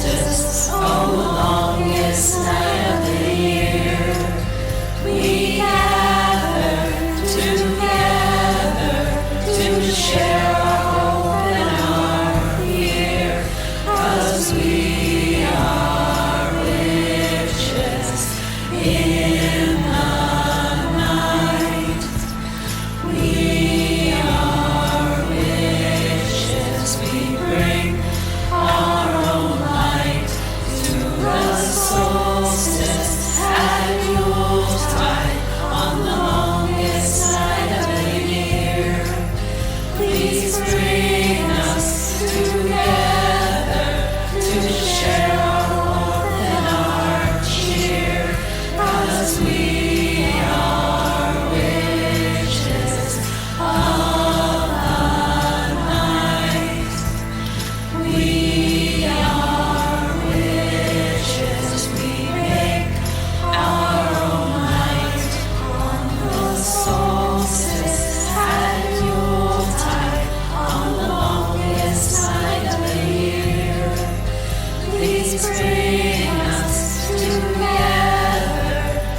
solstice, oh, longest night of the year, we gather together to share our hope and our fear, 'cause we are witches in the night. We are witches, we bring our own light to the solstice at Yuletide on the longest night of the year. Please bring us together to share our warmth and our cheer, 'cause we are witches of the night. We are witches, we make our own light on the solstice at Yuletide on the longest night of the year. Please bring us together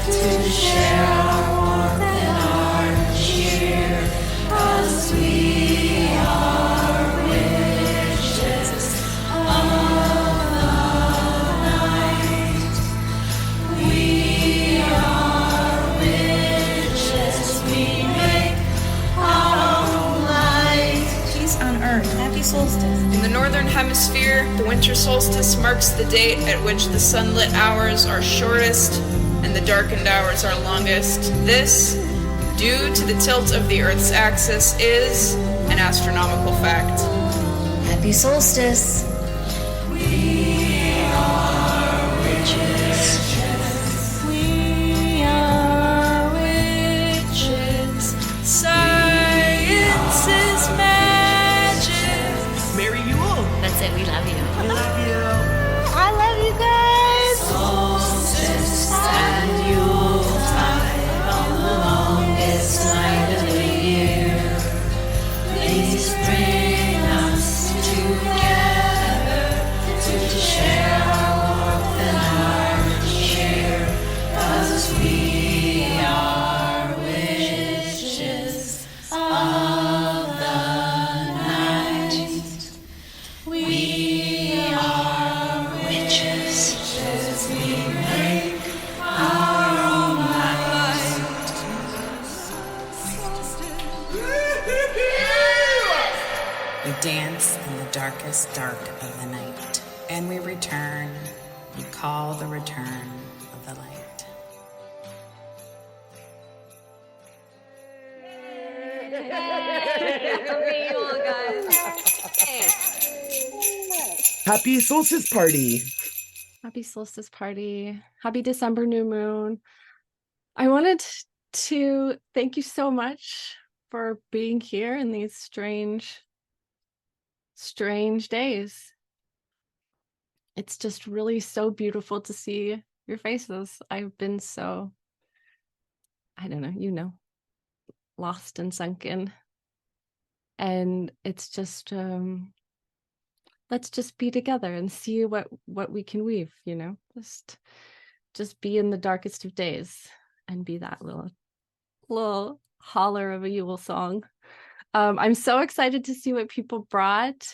to share our warmth and our cheer, 'cause we are witches of the night. We are witches, we make our own light. Peace on earth. Happy solstice. In the northern hemisphere, the winter solstice marks the date at which the sunlit hours are shortest and the darkened hours are longest. This, due to the tilt of the Earth's axis, is an astronomical fact. Happy solstice. We are witches. We are witches. Science is magic. Merry Yule! That's it. We love you. I love you! I love you guys. Solstice and Yuletide on the longest night of the year. Please bring us together to share our warmth and our cheer, 'cause we are witches of the night. We are witches, we make our own light. We dance in the darkest dark of the night, and we return. We call the return of the light. Happy solstice party! Happy solstice party. Happy December new moon. I wanted to thank you so much for being here in these strange days. It's just really so beautiful to see your faces. I've been so, I don't know, lost and sunken. And it's just, let's just be together and see what we can weave, just be in the darkest of days and be that little holler of a Yule song. I'm so excited to see what people brought.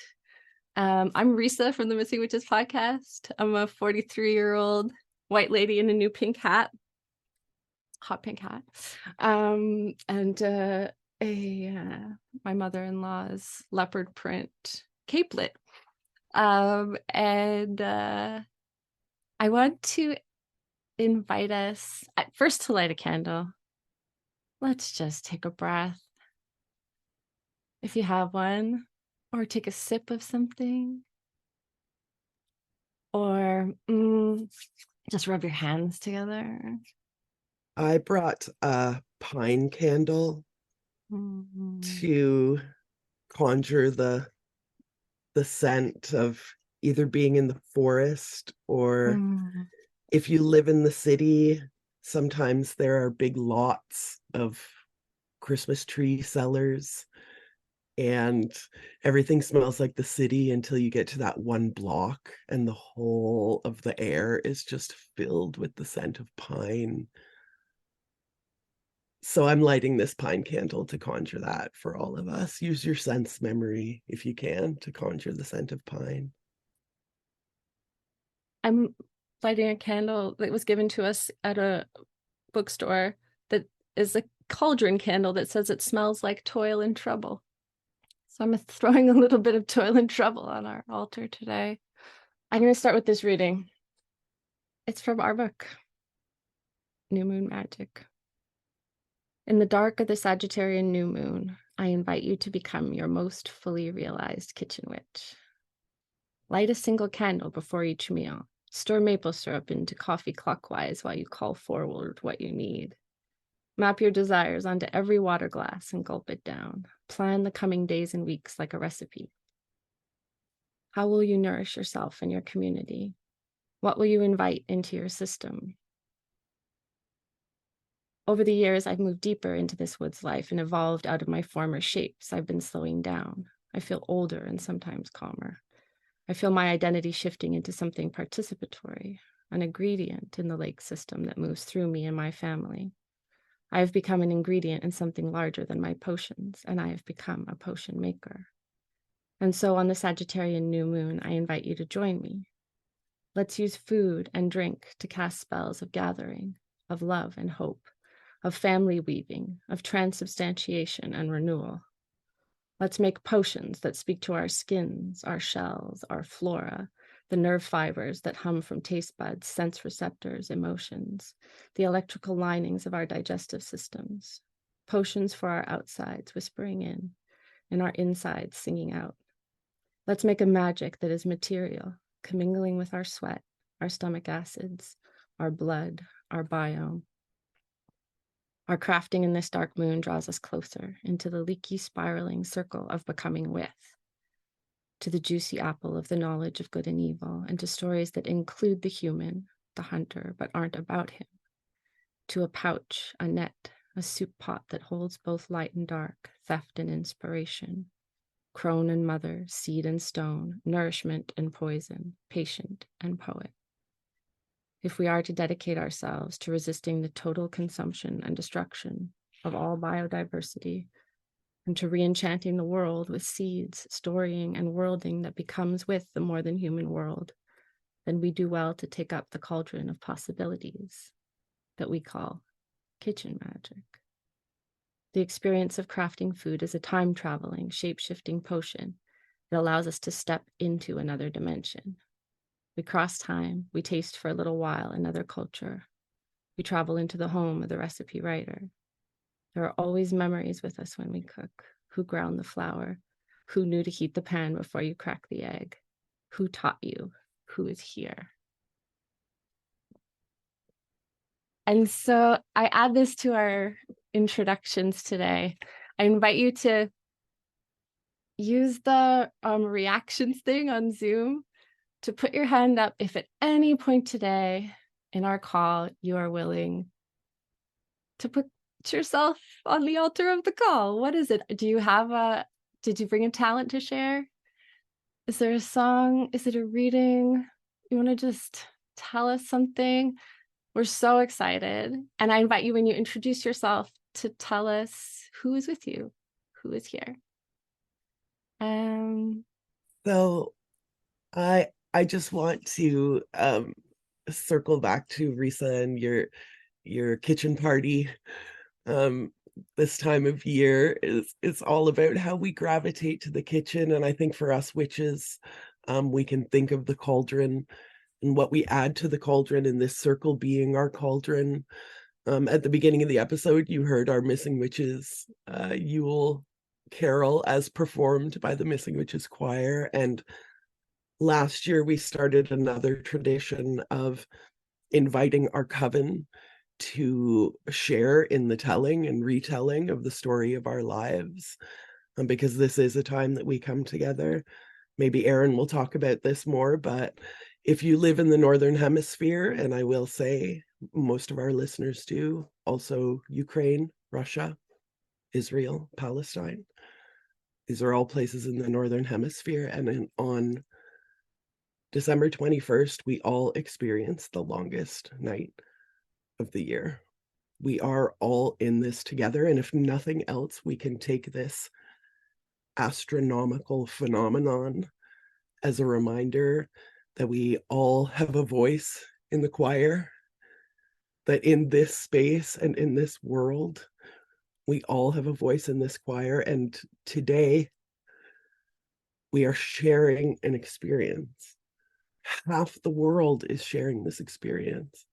I'm Risa from the Missing Witches podcast. I'm a 43-year-old white lady in a new pink hat, hot pink hat. My mother-in-law's leopard print capelet. I want to invite us at first to light a candle. Let's just take a breath. If you have one, or take a sip of something, or just rub your hands together. I brought a pine candle to conjure the scent of either being in the forest, or if you live in the city, sometimes there are big lots of Christmas tree sellers, and everything smells like the city until you get to that one block, and the whole of the air is just filled with the scent of pine. So I'm lighting this pine candle to conjure that for all of us. Use your sense memory, if you can, to conjure the scent of pine. I'm lighting a candle that was given to us at a bookstore that is a cauldron candle that says it smells like toil and trouble. So I'm throwing a little bit of toil and trouble on our altar today. I'm going to start with this reading. It's from our book, New Moon Magic. In the dark of the Sagittarian new moon, I invite you to become your most fully realized kitchen witch. Light a single candle before each meal. Stir maple syrup into coffee clockwise while you call forward what you need. Map your desires onto every water glass and gulp it down. Plan the coming days and weeks like a recipe. How will you nourish yourself and your community? What will you invite into your system? Over the years, I've moved deeper into this woods life and evolved out of my former shapes. I've been slowing down. I feel older and sometimes calmer. I feel my identity shifting into something participatory, an ingredient in the lake system that moves through me and my family. I have become an ingredient in something larger than my potions, and I have become a potion maker. And so on the Sagittarian new moon, I invite you to join me. Let's use food and drink to cast spells of gathering, of love and hope, of family weaving, of transubstantiation and renewal. Let's make potions that speak to our skins, our shells, our flora, the nerve fibers that hum from taste buds, sense receptors, emotions, the electrical linings of our digestive systems. Potions for our outsides whispering in, and our insides singing out. Let's make a magic that is material, commingling with our sweat, our stomach acids, our blood, our biome. Our crafting in this dark moon draws us closer into the leaky, spiraling circle of becoming with, to the juicy apple of the knowledge of good and evil, and to stories that include the human, the hunter, but aren't about him, to a pouch, a net, a soup pot that holds both light and dark, theft and inspiration, crone and mother, seed and stone, nourishment and poison, patient and poet. If we are to dedicate ourselves to resisting the total consumption and destruction of all biodiversity, and to re-enchanting the world with seeds, storying, and worlding that becomes with the more than human world, then we do well to take up the cauldron of possibilities that we call kitchen magic. The experience of crafting food is a time-traveling, shape-shifting potion that allows us to step into another dimension. We cross time, we taste for a little while another culture. We travel into the home of the recipe writer. There are always memories with us when we cook. Who ground the flour? Who knew to heat the pan before you crack the egg? Who taught you? Who is here? And so I add this to our introductions today. I invite you to use the reactions thing on Zoom to put your hand up if at any point today in our call you are willing to put yourself on the altar of the call. What is it? Did you bring a talent to share? Is there a song? Is it a reading? You want to just tell us something? We're so excited. And I invite you, when you introduce yourself, to tell us who is with you, who is here. So I just want to circle back to Risa and your kitchen party. This time of year is all about how we gravitate to the kitchen, and I think for us witches, we can think of the cauldron and what we add to the cauldron, in this circle being our cauldron. At the beginning of the episode, you heard our Missing Witches Yule carol as performed by the Missing Witches Choir, and last year we started another tradition of inviting our coven to share in the telling and retelling of the story of our lives, because this is a time that we come together. Maybe Erin will talk about this more, but if you live in the Northern Hemisphere, and I will say most of our listeners do, also Ukraine, Russia, Israel, Palestine, These are all places in the Northern Hemisphere. And on December 21st, we all experience the longest night of the year. We are all in this together. And if nothing else, we can take this astronomical phenomenon as a reminder that we all have a voice in the choir, that in this space and in this world, we all have a voice in this choir. And today, we are sharing an experience. Half the world is sharing this experience.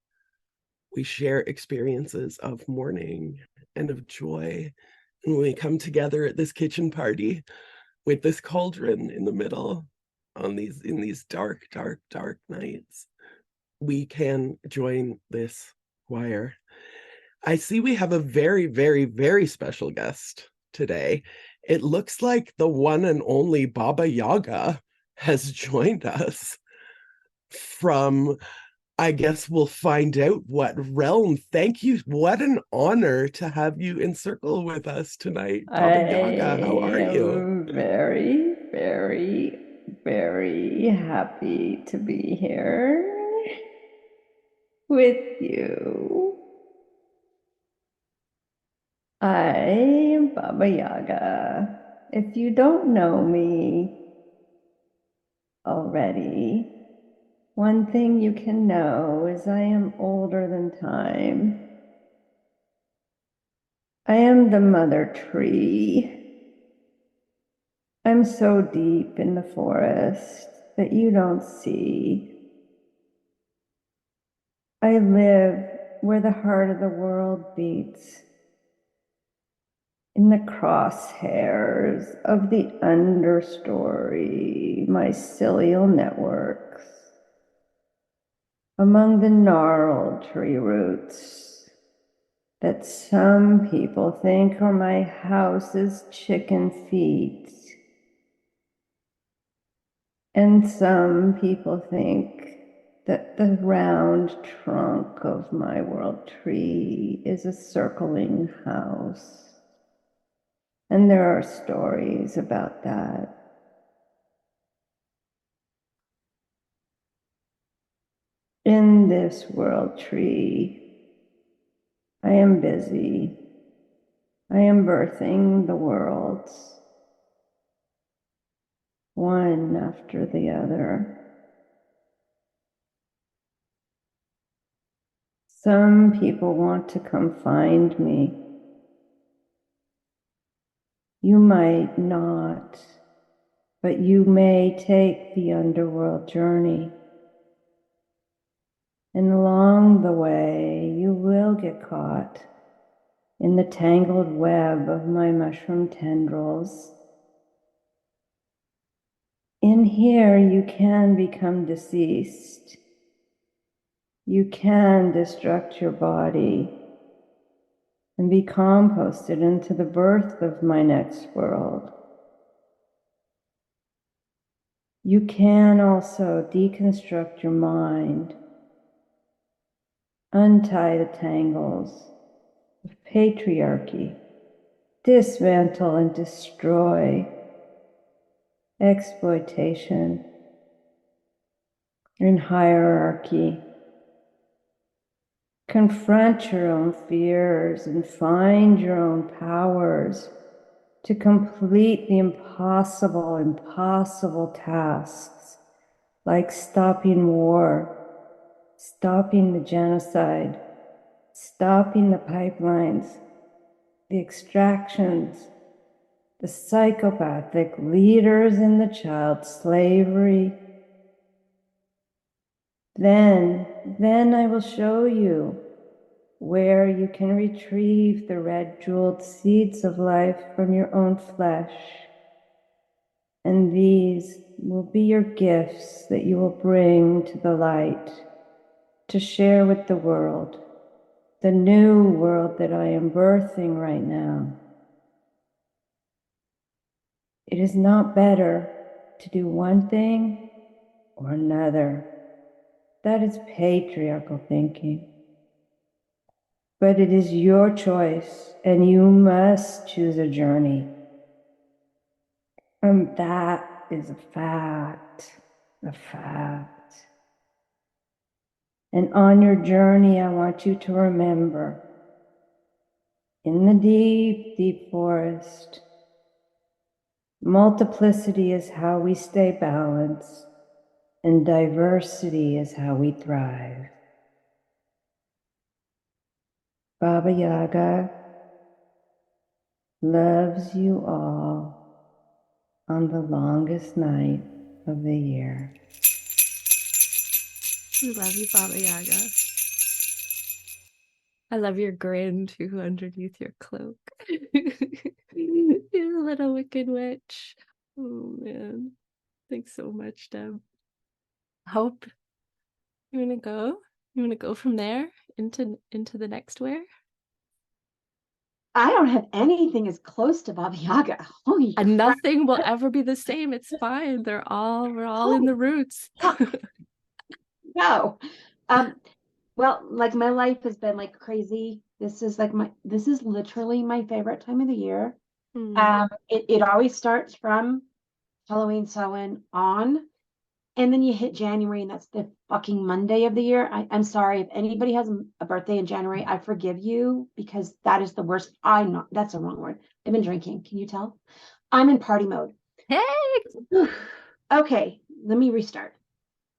We share experiences of mourning and of joy. And when we come together at this kitchen party with this cauldron in the middle in these dark, dark, dark nights, we can join this choir. I see we have a very, very, very special guest today. It looks like the one and only Baba Yaga has joined us from, I guess we'll find out what realm. Thank you. What an honor to have you in circle with us tonight, Baba Yaga. How are you? I'm very, very, very happy to be here with you. I am Baba Yaga. If you don't know me already, one thing you can know is I am older than time. I am the mother tree. I'm so deep in the forest that you don't see. I live where the heart of the world beats, in the crosshairs of the understory mycelial networks, among the gnarled tree roots that some people think are my house's chicken feet. And some people think that the round trunk of my world tree is a circling house. And there are stories about that. In this world tree, I am busy. I am birthing the worlds, one after the other. Some people want to come find me. You might not, but you may take the underworld journey. And along the way, you will get caught in the tangled web of my mushroom tendrils. In here, you can become deceased. You can destruct your body and be composted into the birth of my next world. You can also deconstruct your mind, untie the tangles of patriarchy, dismantle and destroy exploitation and hierarchy. Confront your own fears and find your own powers to complete the impossible tasks like stopping war, stopping the genocide, stopping the pipelines, the extractions, the psychopathic leaders in the child slavery. Then I will show you where you can retrieve the red jeweled seeds of life from your own flesh. And these will be your gifts that you will bring to the light to share with the world, the new world that I am birthing right now. It is not better to do one thing or another. That is patriarchal thinking. But it is your choice, and you must choose a journey. That is a fact. A fact. And on your journey, I want you to remember, in the deep, deep forest, multiplicity is how we stay balanced, and diversity is how we thrive. Baba Yaga loves you all on the longest night of the year. We love you, Baba Yaga. I love your grin too underneath your cloak. You little wicked witch. Oh man. Thanks so much, Deb. Hope, you wanna go? You wanna go from there into the next where? I don't have anything as close to Baba Yaga. Holy crap. And nothing will ever be the same. It's fine. We're all in the roots. No. Well, like my life has been like crazy. This is literally my favorite time of the year. It always starts from Halloween Samhain on, and then you hit January, and that's the fucking Monday of the year. I'm sorry if anybody has a birthday in January. I forgive you because that is the worst. That's the wrong word. I've been drinking. Can you tell? I'm in party mode. Hey! Okay, let me restart.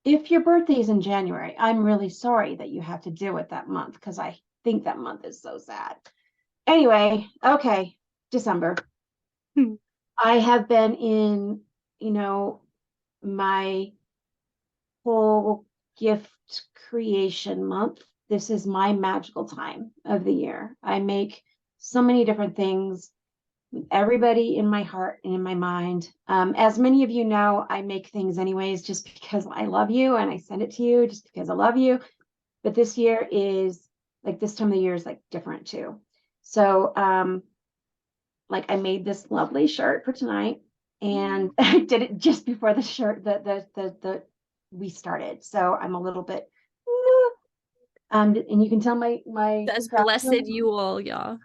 If your birthday is in January, I'm really sorry that you have to deal with that month because I think that month is so sad. Anyway, okay, December. I have been in, my whole gift creation month. This is my magical time of the year. I make so many different things with everybody in my heart and in my mind. As many of you know, I make things anyways just because I love you, and I send it to you just because I love you. But this year is like, this time of the year is like different too. So like I made this lovely shirt for tonight, and I did it just before the shirt we started. So I'm a little bit and you can tell my That's blessed you all, y'all.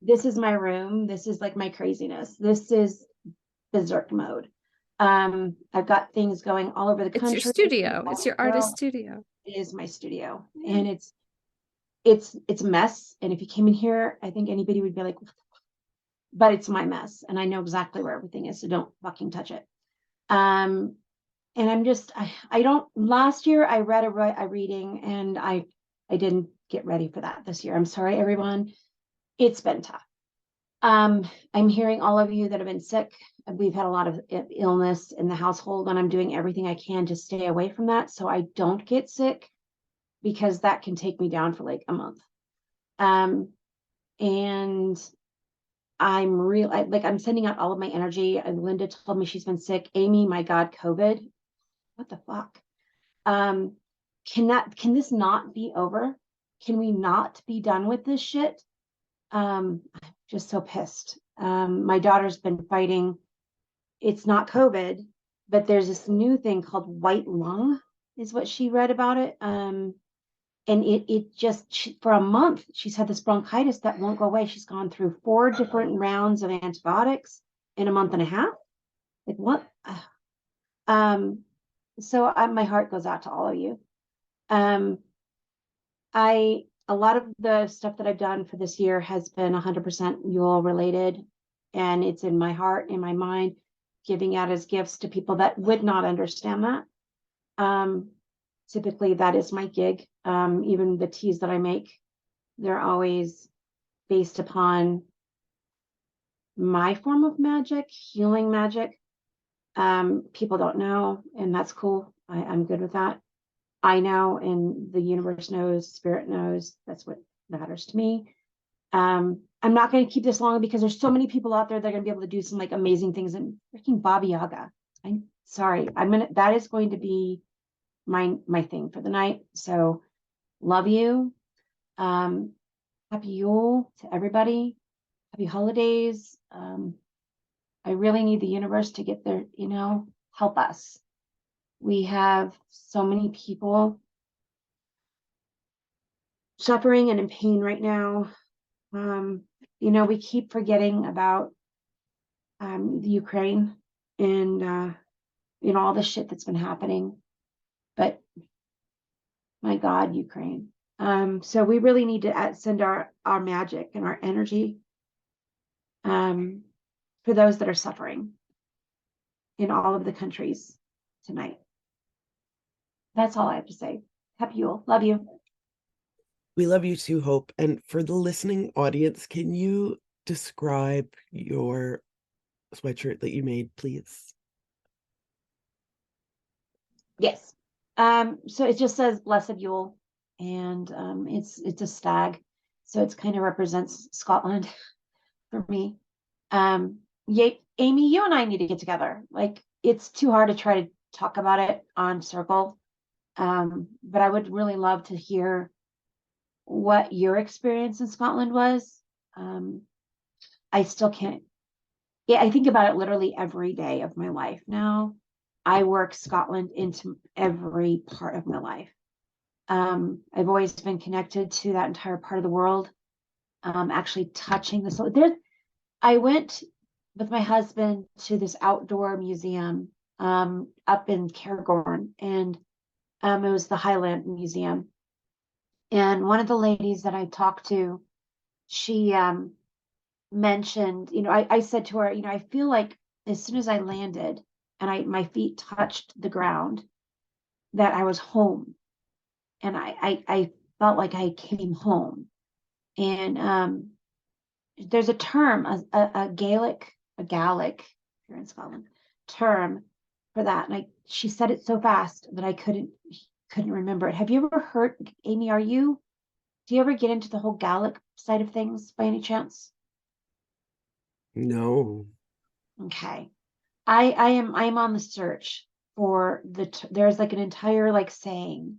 This is my room. This is like my craziness. This is berserk mode. I've got things going all over the country. It's your studio. It's your artist studio. It is my studio, and it's a mess. And if you came in here, I think anybody would be like, but it's my mess, and I know exactly where everything is, so don't fucking touch it. And I'm just, I don't. Last year I read a reading, and I didn't get ready for that this year. I'm sorry, everyone. It's been tough. I'm hearing all of you that have been sick. We've had a lot of illness in the household, and I'm doing everything I can to stay away from that so I don't get sick, because that can take me down for like a month. And I'm sending out all of my energy. And Linda told me she's been sick. Amy, my God, COVID. What the fuck? Can this not be over? Can we not be done with this shit? I'm just so pissed. My daughter's been fighting. It's not COVID, but there's this new thing called white lung, is what she read about it. And it just, for a month, she's had this bronchitis that won't go away. She's gone through 4 different rounds of antibiotics in a month and a half. Like, what? So my heart goes out to all of you. A lot of the stuff that I've done for this year has been 100% Yule related, and it's in my heart, in my mind, giving out as gifts to people that would not understand that. Typically that is my gig. Even the teas that I make, they're always based upon my form of magic, healing magic. People don't know, and that's cool. I'm good with that. I know, and the universe knows, spirit knows. That's what matters to me. I'm not going to keep this long because there's so many people out there that are going to be able to do some like amazing things. And freaking Baba Yaga. I'm sorry. That is going to be my thing for the night. So love you. Happy Yule to everybody. Happy holidays. I really need the universe to get there, help us. We have so many people suffering and in pain right now. We keep forgetting about the Ukraine and all the shit that's been happening. But my God, Ukraine. So we really need to send our magic and our energy for those that are suffering in all of the countries tonight. That's all I have to say. Happy Yule. Love you. We love you too, Hope. And for the listening audience, can you describe your sweatshirt that you made, please? Yes. So it just says Blessed Yule, and it's a stag. So it kind of represents Scotland for me. Yeah, Amy, you and I need to get together. Like, it's too hard to try to talk about it on Circle. But I would really love to hear what your experience in Scotland was. I still can't. Yeah, I think about it literally every day of my life now. I work Scotland into every part of my life. I've always been connected to that entire part of the world. Actually touching the soul. I went with my husband to this outdoor museum up in Cairngorm, and it was the Highland Museum. And one of the ladies that I talked to, she mentioned, I said to her, I feel like as soon as I landed and my feet touched the ground, that I was home. And I felt like I came home. And there's a term, a Gaelic, if you're in Scotland, term for that. And she said it so fast that I couldn't remember it. Have you ever heard, Amy, do you ever get into the whole Gaelic side of things by any chance? No. Okay. I am on the search for there's like an entire like saying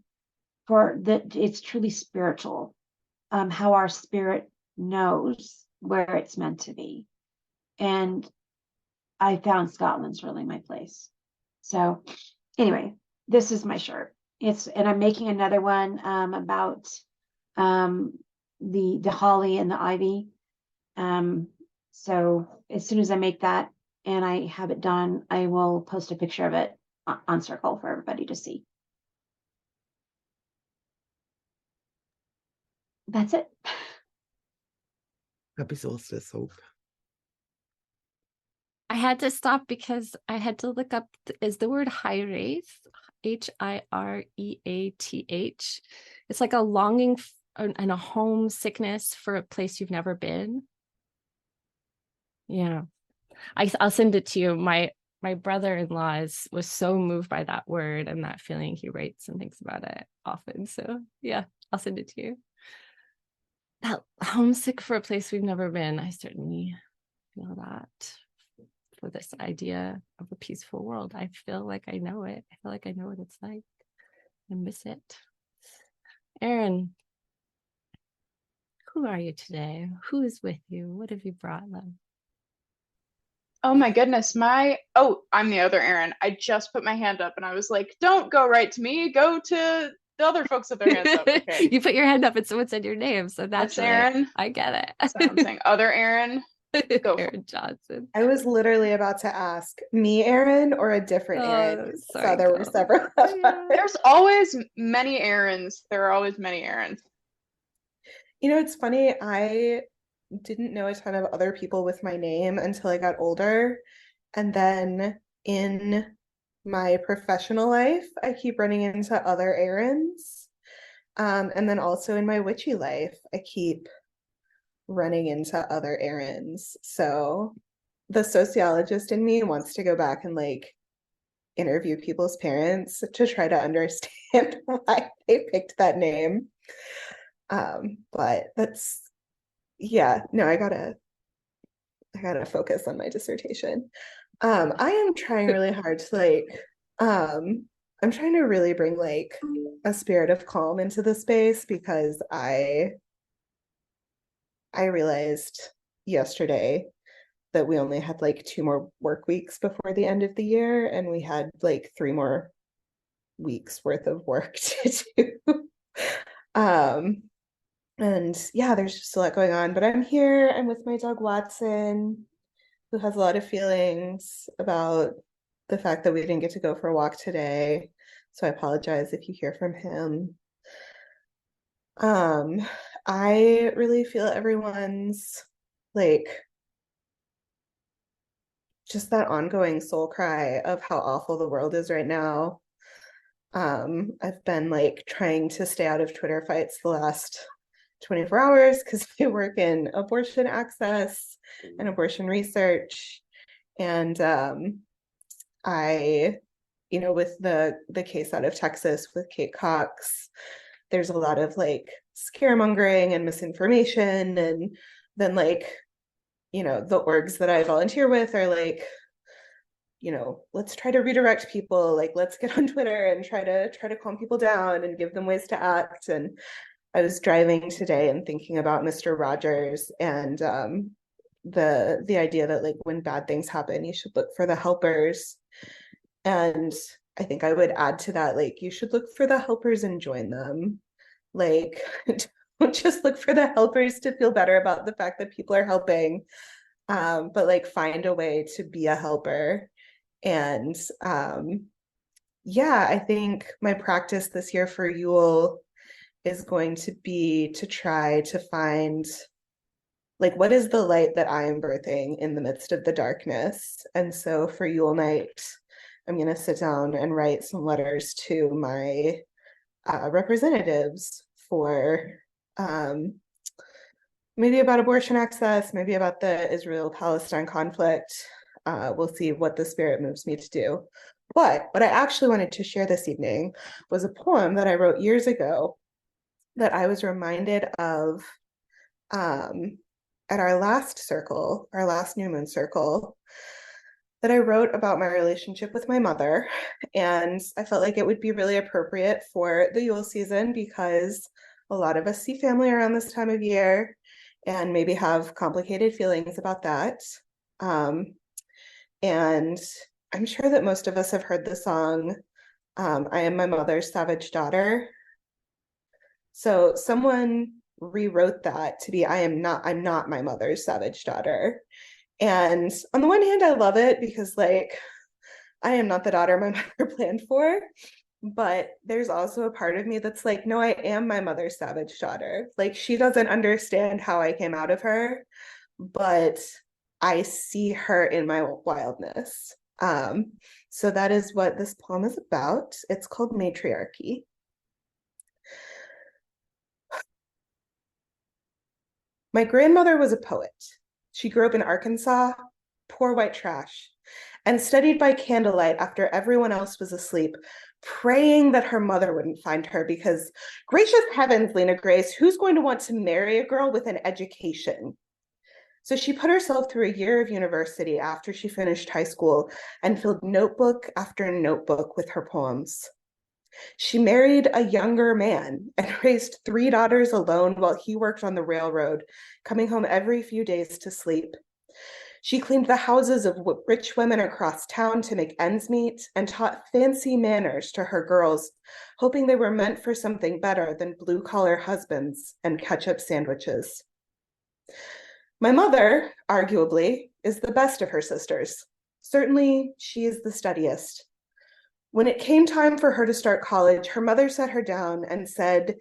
for it's truly spiritual, how our spirit knows where it's meant to be. And I found Scotland's really my place. So anyway, this is my shirt. And I'm making another one about the holly and the ivy. So as soon as I make that and I have it done, I will post a picture of it on Circle for everybody to see. That's it. Happy solstice, Hope. I had to stop because I had to look up, is the word hireath, Hireath. It's like a longing and a homesickness for a place you've never been. Yeah. I'll send it to you. My brother-in-law was so moved by that word and that feeling. He writes and thinks about it often. So yeah, I'll send it to you. That homesick for a place we've never been. I certainly feel that for this idea of a peaceful world. I feel like I know it. I feel like I know what it's like. I miss it. Erin, who are you today? Who is with you? What have you brought them? Oh my goodness, I'm the other Erin. I just put my hand up and I was like, don't go right to me, go to the other folks with their hands up. Okay. You put your hand up and someone said your name, so that's Erin. I get it. That's what I'm saying. Other Erin. Go Erin Johnson. I was literally about to ask, me Erin or a different Erin? Sorry, so there were several. Yeah. There's always many Erins. There are always many Erins. It's funny, I didn't know a ton of other people with my name until I got older. And then in my professional life, I keep running into other Erins. And then also in my witchy life, I keep running into other Erins. So the sociologist in me wants to go back and interview people's parents to try to understand why they picked that name. But that's, I gotta focus on my dissertation. I am trying really hard to I'm trying to really bring a spirit of calm into the space, because I realized yesterday that we only had 2 more work weeks before the end of the year, and we had 3 more weeks worth of work to do. And there's just a lot going on, but I'm here. I'm with my dog Watson, who has a lot of feelings about the fact that we didn't get to go for a walk today. So I apologize if you hear from him. I really feel everyone's like just that ongoing soul cry of how awful the world is right now. I've been like trying to stay out of Twitter fights the last 24 hours because I work in abortion access and abortion research. And I, with the case out of Texas with Kate Cox, there's a lot of like scaremongering and misinformation. And then like, the orgs that I volunteer with are like, let's try to redirect people, like let's get on Twitter and try to calm people down and give them ways to act. And I was driving today and thinking about Mr. Rogers and the idea that like when bad things happen, you should look for the helpers. And I think I would add to that, like you should look for the helpers and join them. Like don't just look for the helpers to feel better about the fact that people are helping, but like find a way to be a helper. And yeah, I think my practice this year for Yule is going to be to try to find like what is the light that I am birthing in the midst of the darkness. And so for Yule night, I'm going to sit down and write some letters to my representatives for maybe about abortion access, maybe about the Israel-Palestine conflict. We'll see what the spirit moves me to do. But what I actually wanted to share this evening was a poem that I wrote years ago that I was reminded of at our last circle, our last new moon circle, that I wrote about my relationship with my mother. And I felt like it would be really appropriate for the Yule season because a lot of us see family around this time of year and maybe have complicated feelings about that. And I'm sure that most of us have heard the song, I Am My Mother's Savage Daughter. So someone rewrote that to be, I'm not my mother's savage daughter. And on the one hand, I love it because like, I am not the daughter my mother planned for, but there's also a part of me that's like, no, I am my mother's savage daughter. Like she doesn't understand how I came out of her, but I see her in my wildness. So that is what this poem is about. It's called Matriarchy. My grandmother was a poet. She grew up in Arkansas, poor white trash, and studied by candlelight after everyone else was asleep, praying that her mother wouldn't find her because, gracious heavens, Lena Grace, who's going to want to marry a girl with an education? So she put herself through a year of university after she finished high school and filled notebook after notebook with her poems. She married a younger man and raised 3 daughters alone while he worked on the railroad, coming home every few days to sleep. She cleaned the houses of rich women across town to make ends meet and taught fancy manners to her girls, hoping they were meant for something better than blue-collar husbands and ketchup sandwiches. My mother, arguably, is the best of her sisters. Certainly, she is the steadiest. When it came time for her to start college, her mother sat her down and said,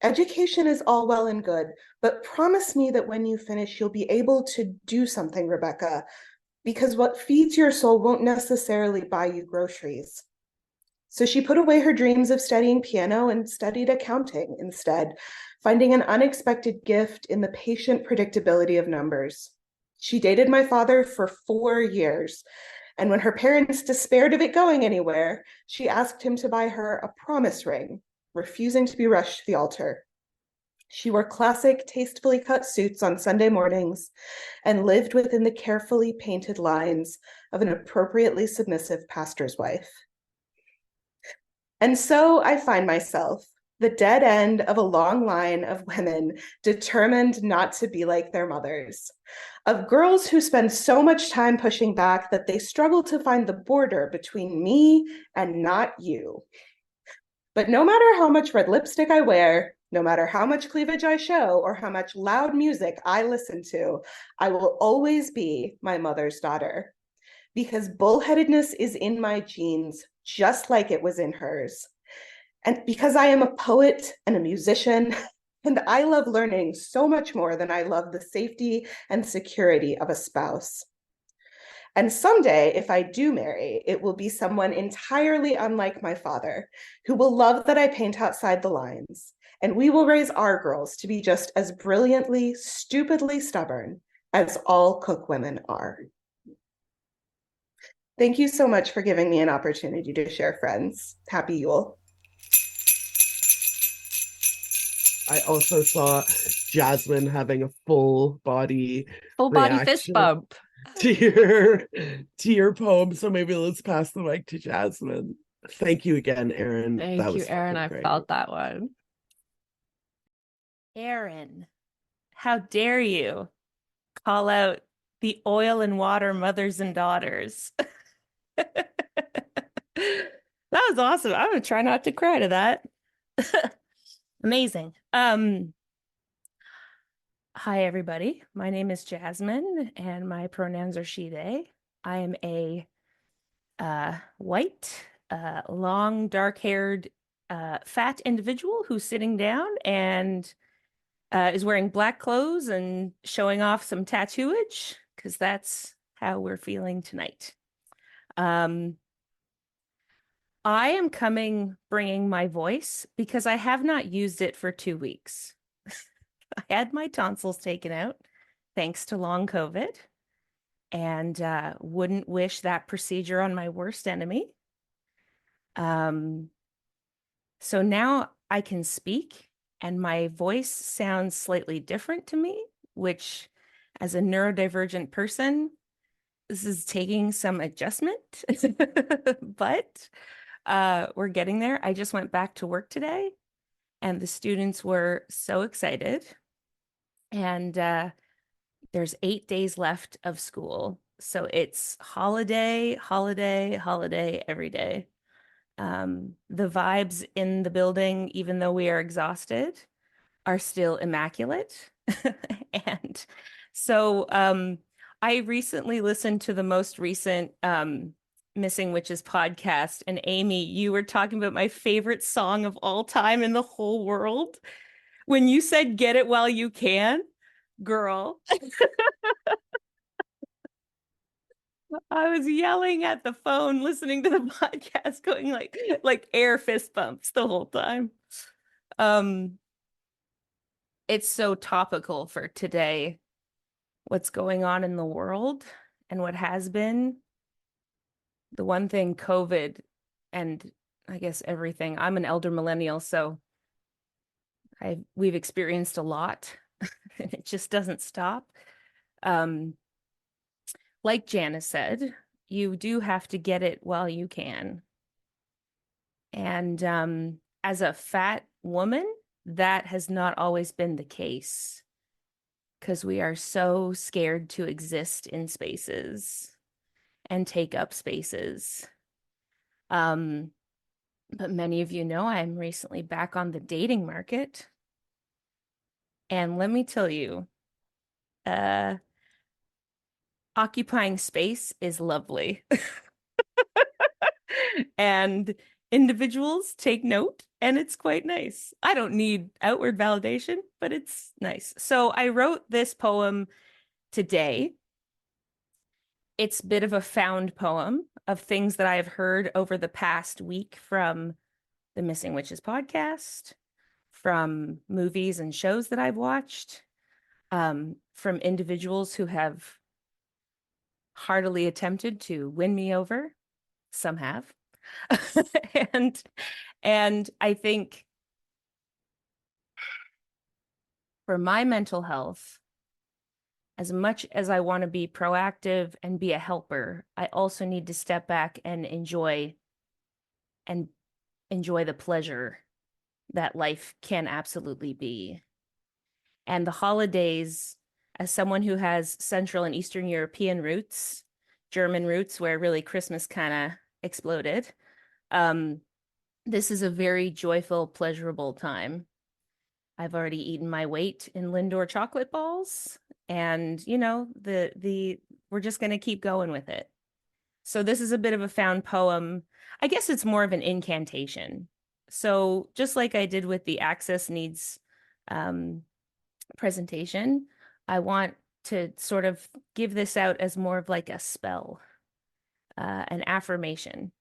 "Education is all well and good, but promise me that when you finish, you'll be able to do something, Rebecca, because what feeds your soul won't necessarily buy you groceries." So she put away her dreams of studying piano and studied accounting instead, finding an unexpected gift in the patient predictability of numbers. She dated my father for 4 years, and when her parents despaired of it going anywhere, she asked him to buy her a promise ring, refusing to be rushed to the altar. She wore classic, tastefully cut suits on Sunday mornings and lived within the carefully painted lines of an appropriately submissive pastor's wife. And so I find myself, the dead end of a long line of women determined not to be like their mothers, of girls who spend so much time pushing back that they struggle to find the border between me and not you. But no matter how much red lipstick I wear, no matter how much cleavage I show, or how much loud music I listen to, I will always be my mother's daughter. because bullheadedness is in my genes, just like it was in hers. And because I am a poet and a musician, and I love learning so much more than I love the safety and security of a spouse. And someday, if I do marry, it will be someone entirely unlike my father, who will love that I paint outside the lines. And we will raise our girls to be just as brilliantly, stupidly stubborn as all cook women are. Thank you so much for giving me an opportunity to share, friends. Happy Yule. I also saw Jasmine having a full body fist reaction bump. to your poem. So maybe let's pass the mic to Jasmine. Thank you again, Erin. Thank you, was Erin. fucking I great. felt that one. Erin, how dare you call out the oil and water mothers and daughters? That was awesome. I'm gonna try not to cry to that. Amazing. Hi everybody. My name is Jasmine and my pronouns are she, they. I am a white, long, dark-haired, fat individual who's sitting down and is wearing black clothes and showing off some tattooage because that's how we're feeling tonight. I am bringing my voice because I have not used it for 2 weeks. I had my tonsils taken out thanks to long COVID and wouldn't wish that procedure on my worst enemy. So now I can speak and my voice sounds slightly different to me, which as a neurodivergent person, this is taking some adjustment, but we're getting there. I just went back to work today and the students were so excited. And there's 8 days left of school. So it's holiday, holiday, holiday every day. The vibes in the building, even though we are exhausted, are still immaculate. And so I recently listened to the most recent Missing Witches podcast. And Amy, you were talking about my favorite song of all time in the whole world. When you said get it while you can, girl, I was yelling at the phone, listening to the podcast, going like air fist bumps the whole time. It's so topical for today, what's going on in the world and what has been. The one thing, COVID, and I guess everything. I'm an elder millennial, so we've experienced a lot. It just doesn't stop. Like Janice said, you do have to get it while you can. And as a fat woman, that has not always been the case because we are so scared to exist in spaces and take up spaces. But many of you know I'm recently back on the dating market. And let me tell you, occupying space is lovely. And individuals take note, and it's quite nice. I don't need outward validation, but it's nice. So I wrote this poem today. It's a bit of a found poem of things that I have heard over the past week from the Missing Witches podcast, from movies and shows that I've watched, from individuals who have heartily attempted to win me over. Some have. And I think for my mental health, as much as I want to be proactive and be a helper, I also need to step back and enjoy the pleasure that life can absolutely be. And the holidays, as someone who has Central and Eastern European roots, German roots, where really Christmas kind of exploded, this is a very joyful, pleasurable time. I've already eaten my weight in Lindor chocolate balls, and you know, we're just going to keep going with it. So this is a bit of a found poem. I guess it's more of an incantation. So just like I did with the Access Needs presentation, I want to sort of give this out as more of like a spell, an affirmation.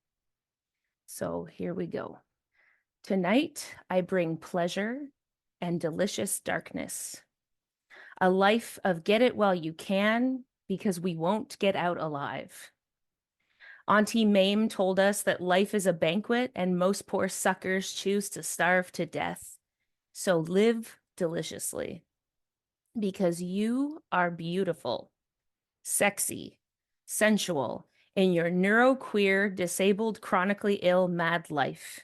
So here we go. Tonight, I bring pleasure and delicious darkness, a life of get it while you can, because we won't get out alive. Auntie Mame told us that life is a banquet and most poor suckers choose to starve to death. So live deliciously, because you are beautiful, sexy, sensual, in your neuroqueer, disabled, chronically ill, mad life,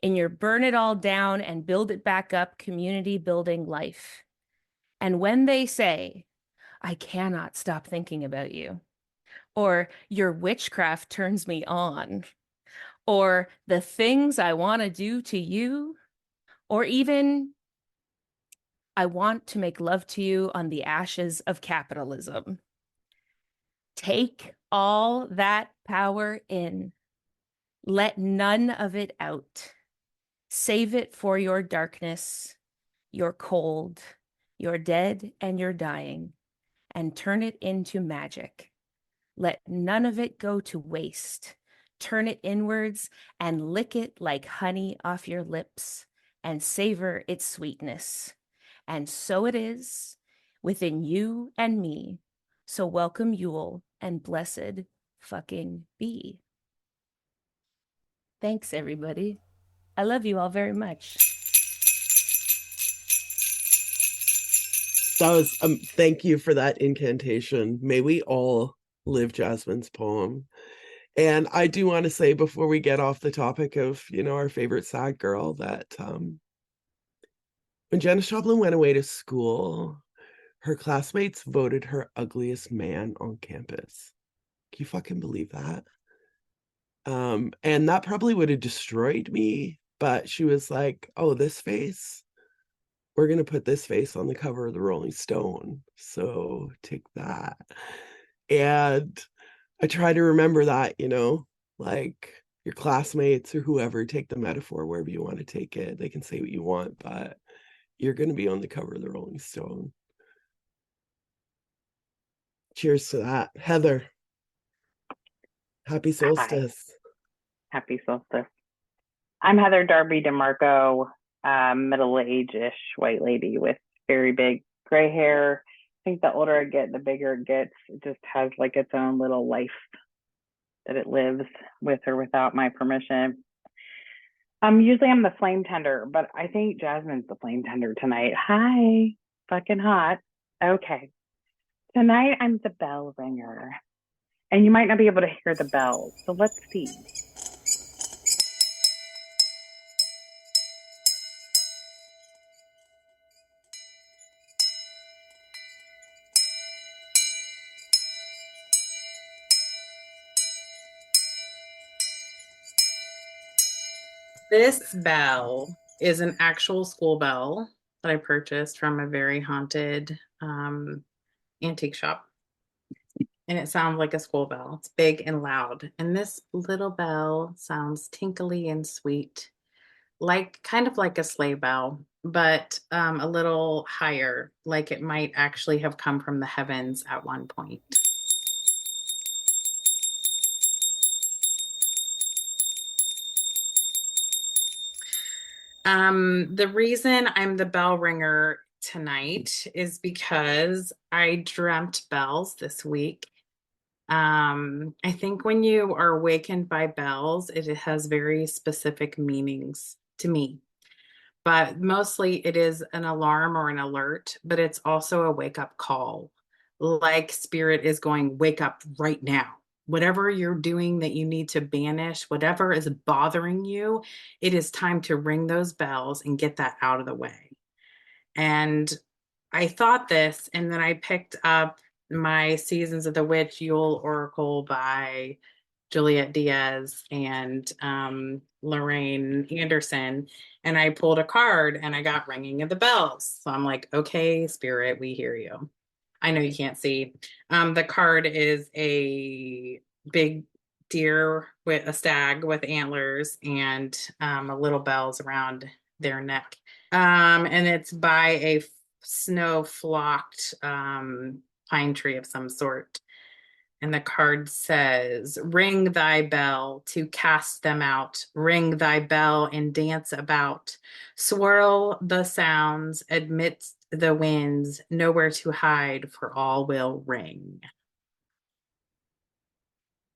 in your burn it all down and build it back up, community building life. And when they say, I cannot stop thinking about you, or your witchcraft turns me on, or the things I want to do to you, or even I want to make love to you on the ashes of capitalism. Take all that power in. Let none of it out. Save it for your darkness, your cold, your dead and your dying, and turn it into magic. Let none of it go to waste. Turn it inwards and lick it like honey off your lips and savor its sweetness. And so it is within you and me. So welcome Yule and blessed fucking be. Thanks, everybody. I love you all very much. That was thank you for that incantation. May we all live Jasmine's poem. And I do want to say before we get off the topic of, our favorite sad girl, that when Janis Joplin went away to school, her classmates voted her ugliest man on campus. Can you fucking believe that? And that probably would have destroyed me, but she was like, oh, this face, we're going to put this face on the cover of the Rolling Stone. So take that. And I try to remember that, like your classmates or whoever, take the metaphor wherever you want to take it. They can say what you want, but you're going to be on the cover of the Rolling Stone. Cheers to that. Heather, happy solstice. Hi. Happy solstice. I'm Heather Darby DeMarco, middle-aged-ish white lady with very big gray hair. I think the older I get, the bigger it gets. It just has like its own little life that it lives with or without my permission. Usually I'm the flame tender, but I think Jasmine's the flame tender tonight. Hi, fucking hot. Okay. Tonight I'm the bell ringer. And you might not be able to hear the bells, so let's see. This bell is an actual school bell that I purchased from a very haunted antique shop. And it sounds like a school bell. It's big and loud. And this little bell sounds tinkly and sweet, kind of like a sleigh bell, but a little higher, like it might actually have come from the heavens at one point. The reason I'm the bell ringer tonight is because I dreamt bells this week. I think when you are awakened by bells, it has very specific meanings to me. But mostly it is an alarm or an alert, but it's also a wake-up call. Like spirit is going, wake up right now. Whatever you're doing that you need to banish, whatever is bothering you, it is time to ring those bells and get that out of the way. And I thought this, and then I picked up my Seasons of the Witch Yule Oracle by Juliet Diaz and Lorraine Anderson. And I pulled a card and I got ringing of the bells. So I'm like, okay, spirit, we hear you. I know you can't see. The card is a big deer with a stag with antlers and little bells around their neck. And it's by a snow flocked pine tree of some sort. And the card says, ring thy bell to cast them out. Ring thy bell and dance about. Swirl the sounds amidst the winds. Nowhere to hide, for all will ring.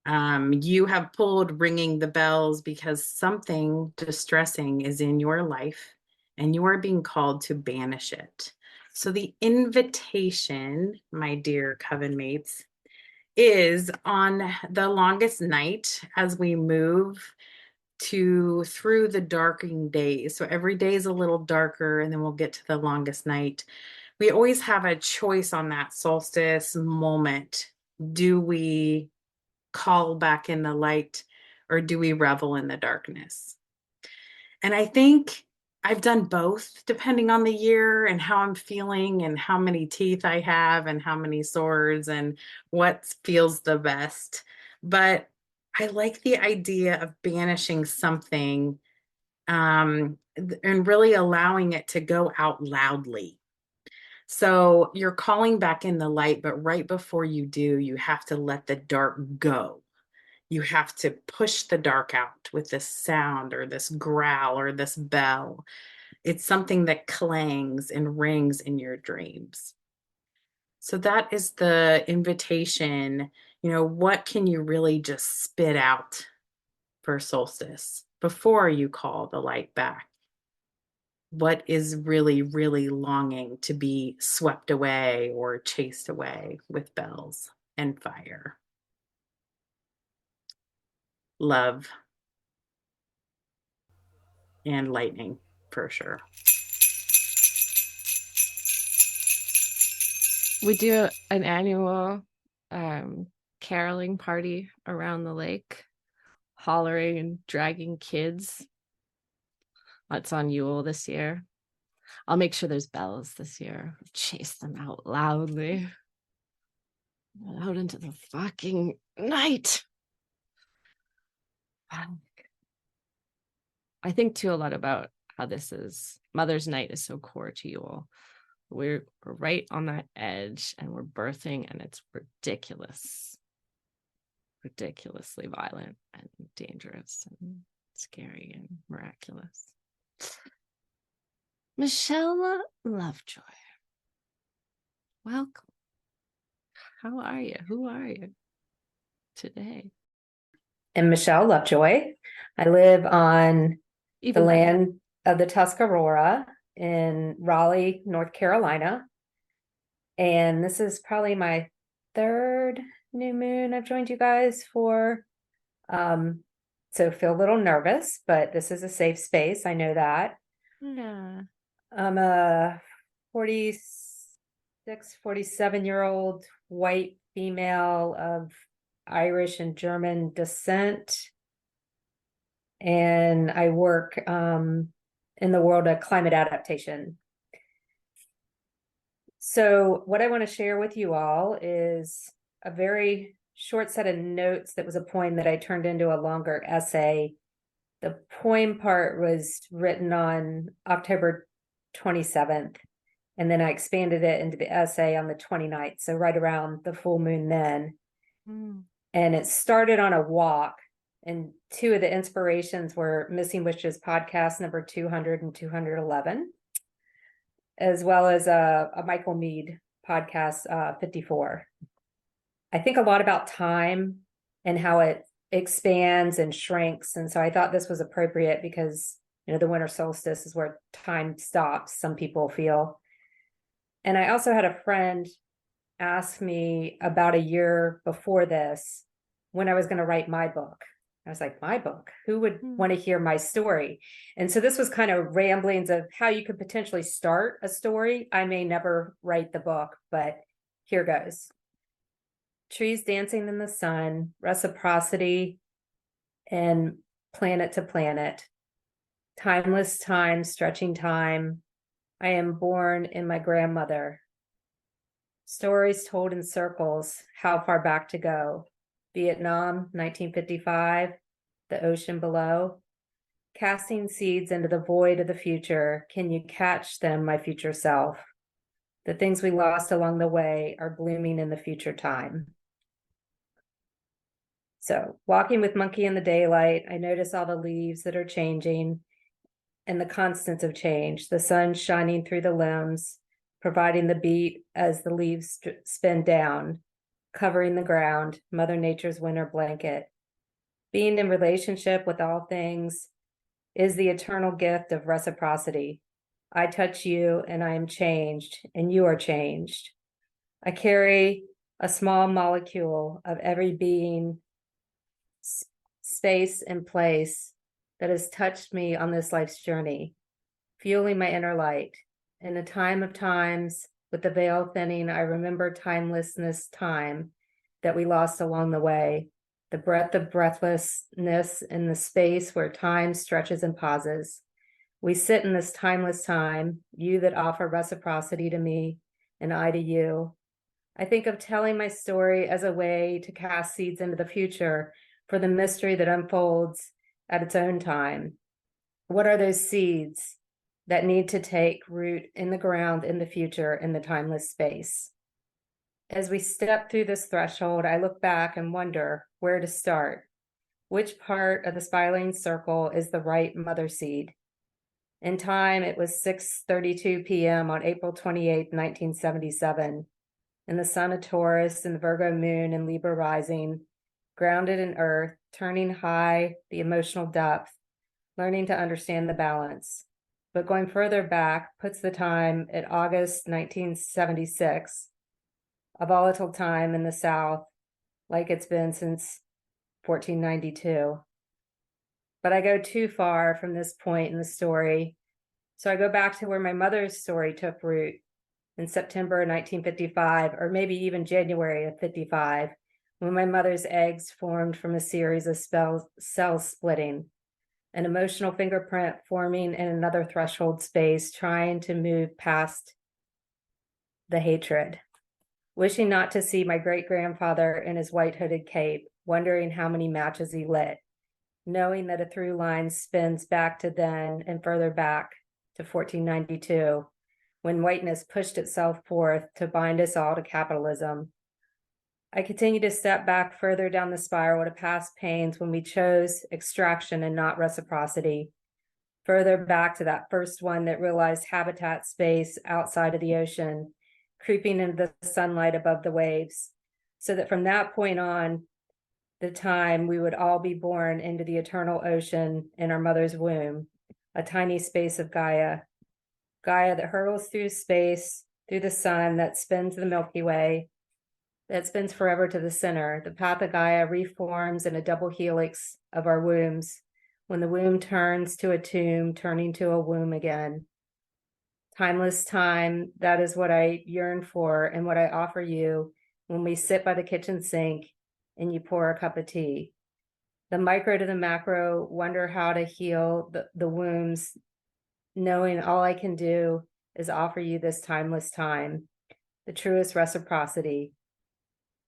You have pulled ringing the bells because something distressing is in your life and you are being called to banish it. So the invitation, my dear coven mates, is on the longest night as we move through the darkening days. So every day is a little darker, and then we'll get to the longest night. We always have a choice on that solstice moment. Do we call back in the light, or do we revel in the darkness? And I think I've done both, depending on the year and how I'm feeling and how many teeth I have and how many swords and what feels the best. But I like the idea of banishing something and really allowing it to go out loudly. So you're calling back in the light, but right before you do, you have to let the dark go. You have to push the dark out with this sound or this growl or this bell. It's something that clangs and rings in your dreams. So that is the invitation. What can you really just spit out for solstice before you call the light back? What is really, really longing to be swept away or chased away with bells and fire? Love and lightning, for sure. We do an annual caroling party around the lake, hollering and dragging kids. That's on Yule this year. I'll make sure there's bells this year. Chase them out loudly. Out into the fucking night. I think too a lot about how this is Mother's Night is so core to Yule. We're right on that edge and we're birthing, and it's ridiculously violent and dangerous and scary and miraculous. Michelle Lovejoy, welcome. How are you? Who are you today? I'm Michelle Lovejoy. I live on the land of the Tuscarora in Raleigh, North Carolina. And this is probably my third new moon I've joined you guys for. So feel a little nervous, but this is a safe space. I know that. Yeah. I'm a 47-year-old white female of Irish and German descent. And I work in the world of climate adaptation. So what I want to share with you all is a very short set of notes that was a poem that I turned into a longer essay. The poem part was written on October 27th, and then I expanded it into the essay on the 29th, so right around the full moon then. And it started on a walk, and two of the inspirations were Missing Witches podcast number 200 and 211, as well as a Michael Meade podcast 54. I think a lot about time and how it expands and shrinks. And so I thought this was appropriate because, the winter solstice is where time stops, some people feel. And I also had a friend ask me about a year before this when I was going to write my book. I was like, my book? Who would want to hear my story? And so this was kind of ramblings of how you could potentially start a story. I may never write the book, but here goes. Trees dancing in the sun, reciprocity, and planet to planet. Timeless time, stretching time. I am born in my grandmother. Stories told in circles, how far back to go. Vietnam, 1955, The Ocean Below. Casting seeds into the void of the future, can you catch them, my future self? The things we lost along the way are blooming in the future time. So, walking with Monkey in the daylight, I notice all the leaves that are changing and the constants of change, the sun shining through the limbs, providing the beat as the leaves spin down, covering the ground, Mother Nature's winter blanket. Being in relationship with all things is the eternal gift of reciprocity. I touch you and I am changed, and you are changed. I carry a small molecule of every being, space, and place that has touched me on this life's journey, fueling my inner light. In a time of times, with the veil thinning, I remember timelessness, time that we lost along the way, the breadth of breathlessness in the space where time stretches and pauses. We sit in this timeless time, you that offer reciprocity to me, and I to you. I think of telling my story as a way to cast seeds into the future for the mystery that unfolds at its own time. What are those seeds that need to take root in the ground in the future in the timeless space? As we step through this threshold, I look back and wonder where to start. Which part of the spiraling circle is the right mother seed? In time, it was 6:32 p.m. on April 28, 1977, in the sun of Taurus and the Virgo moon and Libra rising, grounded in earth, turning high the emotional depth, learning to understand the balance. But going further back puts the time at August 1976, a volatile time in the South, like it's been since 1492. But I go too far from this point in the story. So I go back to where my mother's story took root in September 1955, or maybe even January of 55, when my mother's eggs formed from a series of cells splitting, an emotional fingerprint forming in another threshold space, trying to move past the hatred. Wishing not to see my great-grandfather in his white hooded cape, wondering how many matches he lit, knowing that a through line spins back to then and further back to 1492, when whiteness pushed itself forth to bind us all to capitalism. I continue to step back further down the spiral to past pains when we chose extraction and not reciprocity, further back to that first one that realized habitat space outside of the ocean, creeping into the sunlight above the waves, so that from that point on, the time we would all be born into the eternal ocean in our mother's womb, a tiny space of Gaia that hurtles through space, through the sun that spins the Milky Way, that spins forever to the center. The path of Gaia reforms in a double helix of our wombs, when the womb turns to a tomb, turning to a womb again. Timeless time, that is what I yearn for and what I offer you when we sit by the kitchen sink and you pour a cup of tea. The micro to the macro, wonder how to heal the wombs, knowing all I can do is offer you this timeless time, the truest reciprocity.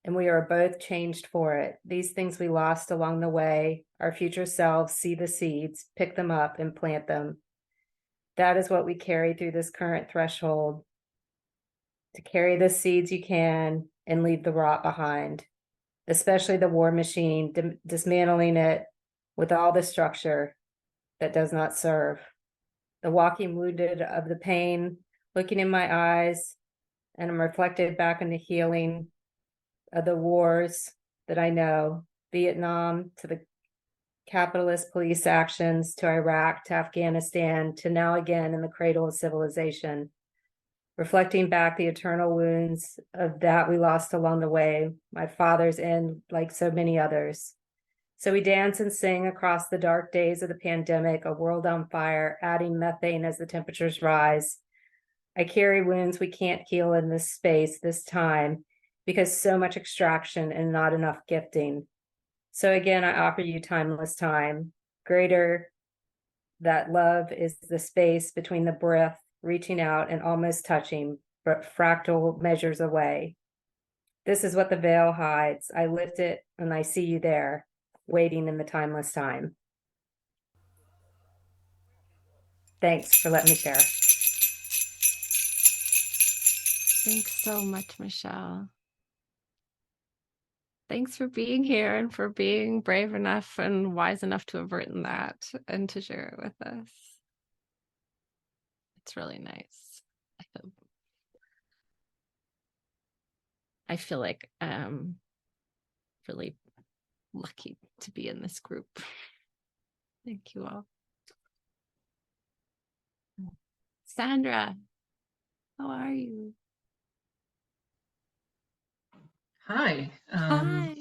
And we are both changed for it. These things we lost along the way, our future selves see the seeds, pick them up, and plant them. That is what we carry through this current threshold. To carry the seeds you can and leave the rot behind, especially the war machine, dismantling it with all the structure that does not serve. The walking wounded of the pain, looking in my eyes, and I'm reflected back in the healing of the wars that I know, Vietnam to the capitalist police actions, to Iraq, to Afghanistan, to now again in the cradle of civilization. Reflecting back the eternal wounds of that we lost along the way, my father's end, like so many others. So we dance and sing across the dark days of the pandemic, a world on fire, adding methane as the temperatures rise. I carry wounds we can't heal in this space, this time, because so much extraction and not enough gifting. So again, I offer you timeless time. Greater that love is the space between the breath, reaching out and almost touching, but fractal measures away. This is what the veil hides. I lift it and I see you there, waiting in the timeless time. Thanks for letting me share. Thanks so much, Michelle. Thanks for being here and for being brave enough and wise enough to have written that and to share it with us. It's really nice. I feel like really lucky to be in this group. Thank you all. Sandra, how are you? Hi. Hi.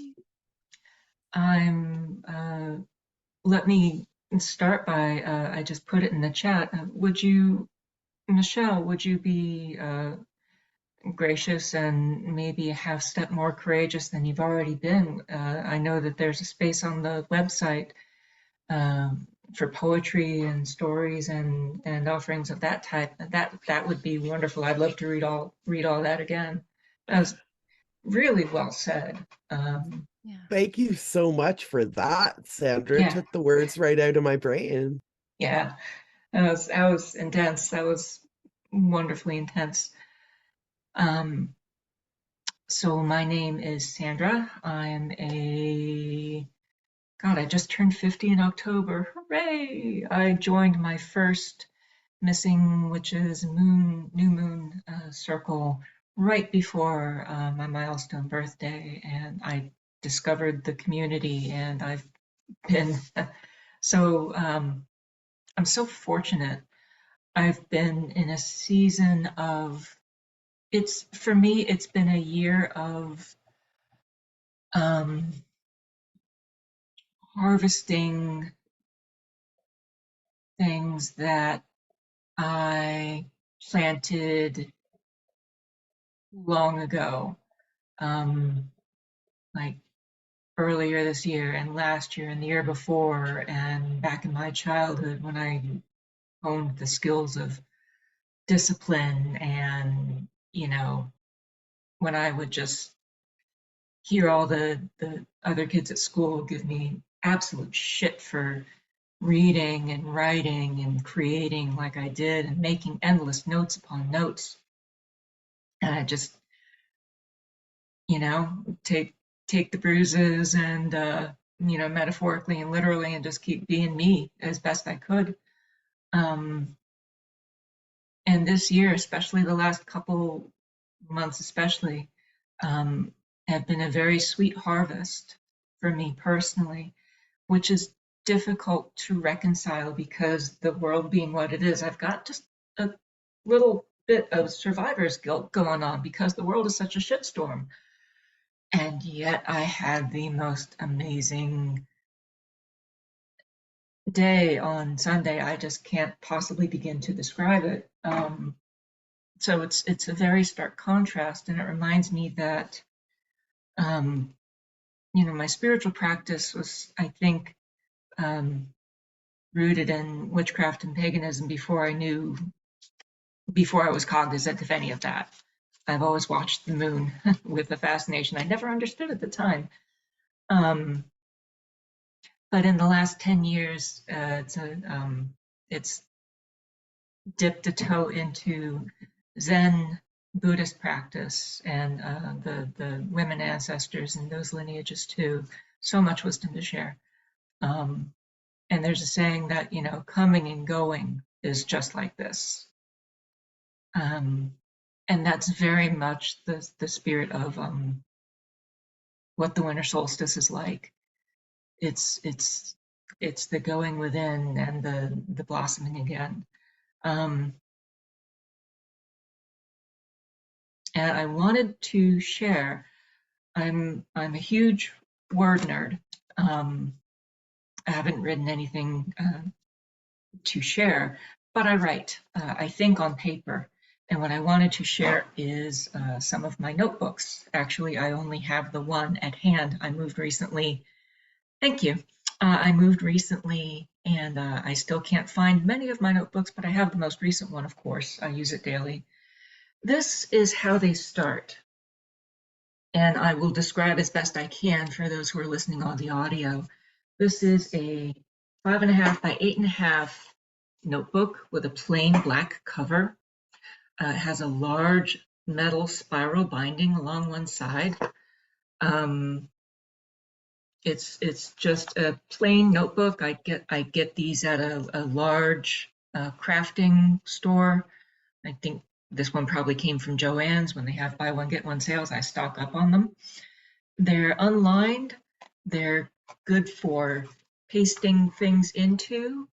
Let me start by, I just put it in the chat. Michelle, would you be gracious and maybe a half step more courageous than you've already been? I know that there's a space on the website for poetry and stories and offerings of that type. That would be wonderful. I'd love to read all that again. That was really well said. Thank you so much for that, Sandra. Yeah. Took the words right out of my brain. Yeah, that was intense. That was wonderfully intense. So my name is Sandra. I just turned 50 in October. Hooray! I joined my first Missing Witches new moon circle right before my milestone birthday, and I discovered the community, and I've been so I'm so fortunate. I've been in a season of for me it's been a year of harvesting things that I planted long ago, like earlier this year and last year and the year before, and back in my childhood when I honed the skills of discipline, and when I would just hear all the other kids at school give me absolute shit for reading and writing and creating like I did and making endless notes upon notes. And I just, take the bruises and, metaphorically and literally, and just keep being me as best I could. And this year, especially the last couple months, especially, have been a very sweet harvest for me personally, which is difficult to reconcile because the world being what it is, I've got just a little bit of survivor's guilt going on because the world is such a shitstorm. And yet I had the most amazing day on Sunday. I just can't possibly begin to describe it. So it's a very stark contrast, and it reminds me that my spiritual practice was, I think, rooted in witchcraft and paganism before I was cognizant of any of that. I've always watched the moon with a fascination I never understood at the time. But in the last 10 years, it's dipped a toe into Zen Buddhist practice and the women ancestors and those lineages too. So much wisdom to share. And there's a saying that, coming and going is just like this. And that's very much the spirit of what the winter solstice is like. It's the going within and the blossoming again. And I wanted to share, I'm a huge word nerd. I haven't written anything to share, but I write, I think on paper. And what I wanted to share is some of my notebooks. Actually, I only have the one at hand. I moved recently. Thank you. I moved recently, and I still can't find many of my notebooks, but I have the most recent one, of course. I use it daily. This is how they start. and I will describe as best I can for those who are listening on the audio. This is a 5.5 by 8.5 notebook with a plain black cover. It has a large metal spiral binding along one side. It's just a plain notebook. I get these at a large crafting store. I think this one probably came from Joann's. When they have buy one get one sales, I stock up on them. They're unlined. They're good for pasting things into,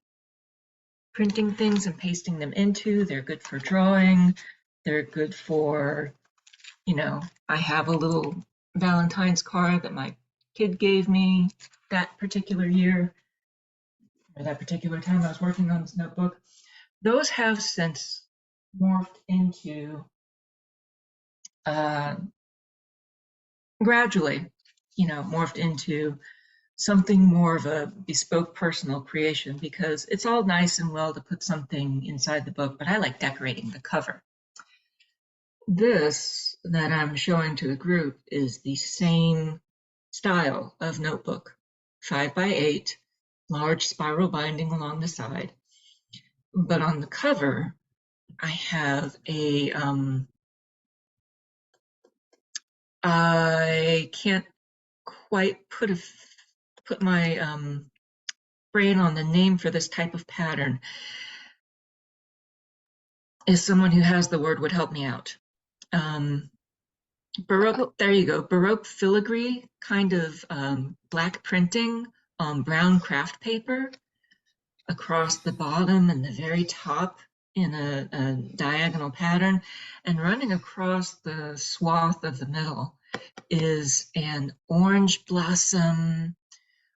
printing things and pasting them into. They're good for drawing. They're good for, I have a little Valentine's card that my kid gave me that particular year, or that particular time I was working on this notebook. Those have since morphed into, gradually, morphed into something more of a bespoke personal creation, because it's all nice and well to put something inside the book, but I like decorating the cover. This that I'm showing to the group is the same style of notebook, 5 by 8, large spiral binding along the side. But on the cover, I have a, I can't quite put my brain on the name for this type of pattern. If someone who has the word would help me out. Baroque, there you go, Baroque filigree kind of black printing on brown craft paper across the bottom and the very top in a diagonal pattern, and running across the swath of the middle is an orange blossom,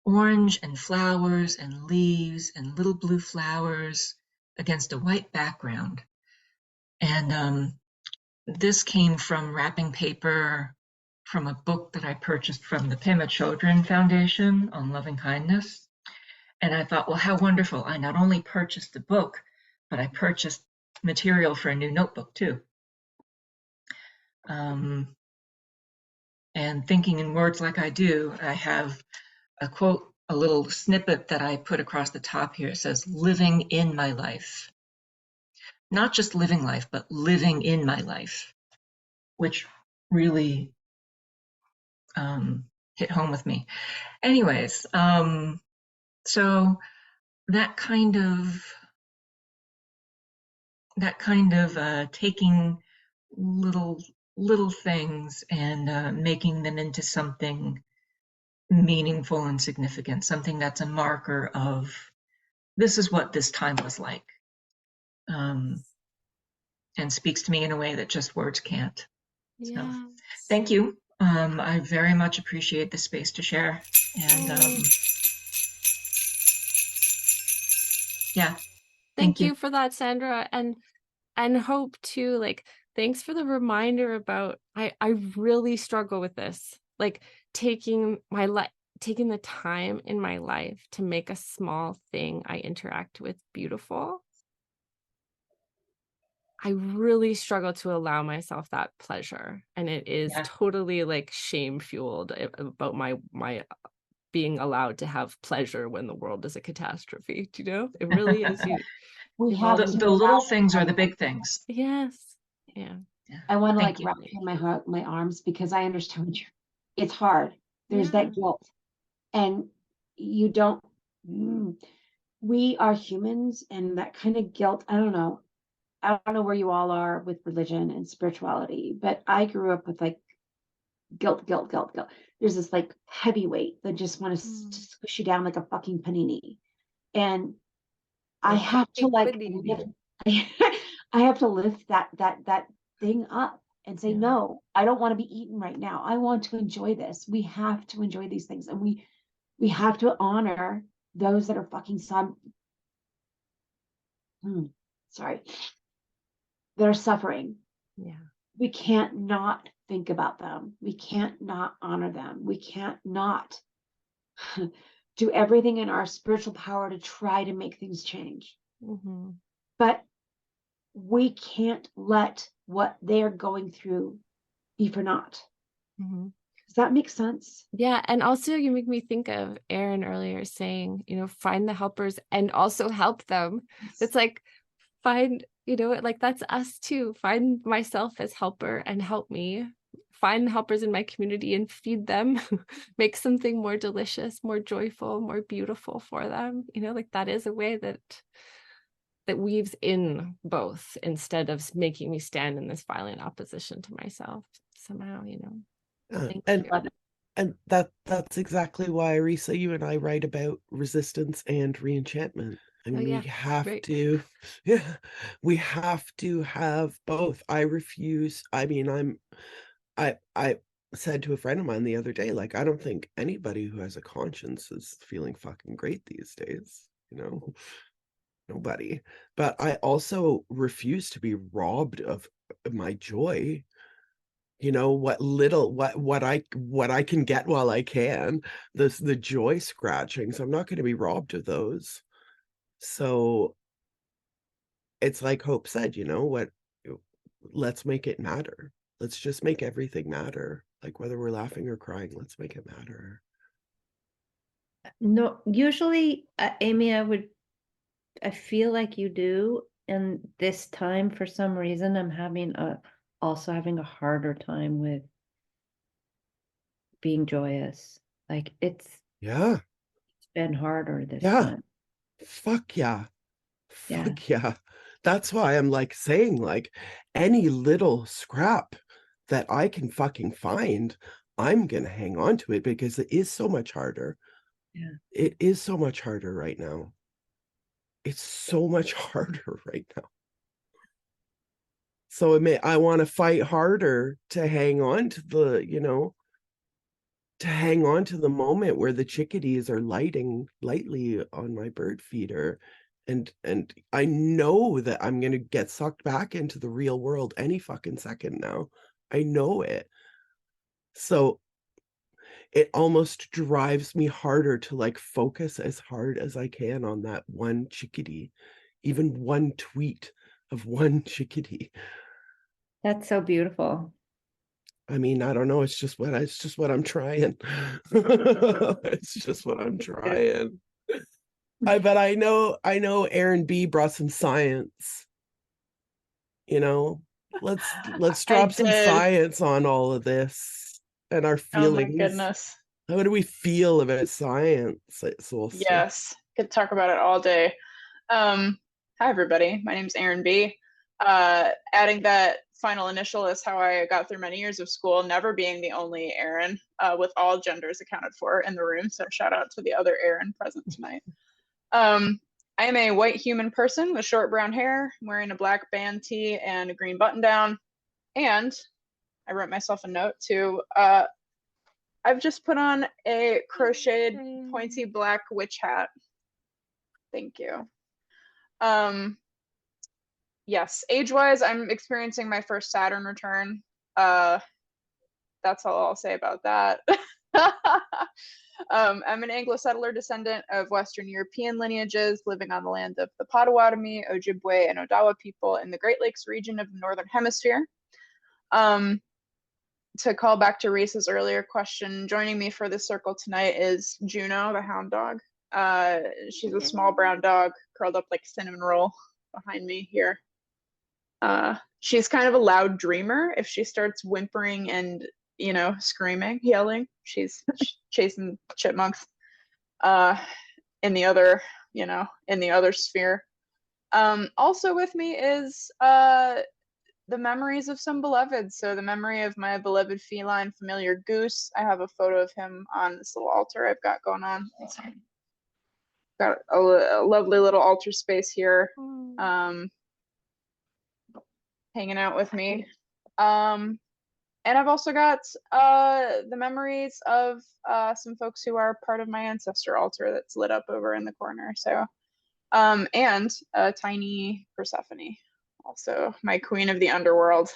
orange and flowers and leaves and little blue flowers against a white background. And this came from wrapping paper from a book that I purchased from the Pema Chodron Foundation on loving kindness. And I thought, well, how wonderful. I not only purchased the book, but I purchased material for a new notebook too. And thinking in words like I do, I have a quote, a little snippet that I put across the top here. It says, living in my life. Not just living life, but living in my life, which really hit home with me. Anyways, so that kind of taking little things and making them into something meaningful and significant, something that's a marker of this is what this time was like, and speaks to me in a way that just words can't. Yeah. So, thank you. I very much appreciate the space to share. And yeah. Thank you for that, Sandra. And hope too, like, thanks for the reminder about, I really struggle with this, like taking the time in my life to make a small thing I interact with beautiful. I really struggle to allow myself that pleasure. And it is totally like shame fueled about my being allowed to have pleasure when the world is a catastrophe. Do you know? It really is. We have the little things are the big things. Yes. Yeah. I want to wrap you in my arms, because I understand you. It's hard. There's that guilt, and you don't. We are humans, and that kind of guilt. I don't know where you all are with religion and spirituality, but I grew up with like guilt. There's this like heavy weight that just want to squish you down like a fucking panini, and I have to like I have to lift that thing up and say, no, I don't want to be eaten right now. I want to enjoy this. We have to enjoy these things, and we have to honor those that are fucking that are suffering. Yeah. We can't not think about them. We can't not honor them. We can't not do everything in our spiritual power to try to make things change. Mm-hmm. But we can't let what they're going through be for naught. Does that make sense? Yeah. And also you make me think of Aaron earlier saying, find the helpers and also help them. It's like, find, like that's us too. Find myself as helper and help me. Find the helpers in my community and feed them. Make something more delicious, more joyful, more beautiful for them. Like that is a way that weaves in both instead of making me stand in this violent opposition to myself somehow. Thank you. And that's exactly why, Risa, you and I write about resistance and re-enchantment. I mean, we have to, we have to have both. I said to a friend of mine the other day, like, I don't think anybody who has a conscience is feeling fucking great these days, nobody. But I also refuse to be robbed of my joy. What I can get while I can, the joy scratchings, I'm not going to be robbed of those. So it's like Hope said, let's make it matter. Let's just make everything matter. Like whether we're laughing or crying, let's make it matter. No, usually, Amy, I feel like you do. And this time, for some reason, I'm also having a harder time with being joyous. Like it's been harder this time. Fuck yeah. That's why I'm like saying, like, any little scrap that I can fucking find, I'm gonna hang on to it because it is so much harder. It is so much harder right now. It's so much harder right now. So I want to fight harder to hang on to the moment where the chickadees are lighting lightly on my bird feeder. And I know that I'm going to get sucked back into the real world any fucking second now. I know it. So it almost drives me harder to like focus as hard as I can on that one chickadee, even one tweet of one chickadee. That's so beautiful. I mean, I don't know. It's just what I'm trying. It's just what I'm trying. But I know Aaron B brought some science. Let's drop some science on all of this and our feelings. Oh my goodness. How do we feel about science at Solstice? Yes, could talk about it all day. Hi everybody, my name's Aaron B. Adding that final initial is how I got through many years of school, never being the only Aaron, with all genders accounted for in the room. So shout out to the other Aaron present tonight. I am a white human person with short brown hair, wearing a black band tee and a green button down. And I wrote myself a note to, I've just put on a crocheted pointy black witch hat. Thank you. Yes, age-wise, I'm experiencing my first Saturn return. That's all I'll say about that. I'm an Anglo-settler descendant of Western European lineages, living on the land of the Potawatomi, Ojibwe, and Odawa people in the Great Lakes region of the Northern Hemisphere. To call back to Reese's earlier question, joining me for this circle tonight is Juno, the hound dog. She's a small brown dog curled up like a cinnamon roll behind me here. She's kind of a loud dreamer. If she starts whimpering and screaming, yelling, she's chasing chipmunks in the other sphere. Also with me is the memories of some beloveds. So the memory of my beloved feline familiar Goose. I have a photo of him on this little altar I've got going on. Got a lovely little altar space here, hanging out with me. And I've also got the memories of some folks who are part of my ancestor altar that's lit up over in the corner. So, and a tiny Persephone, also my queen of the underworld.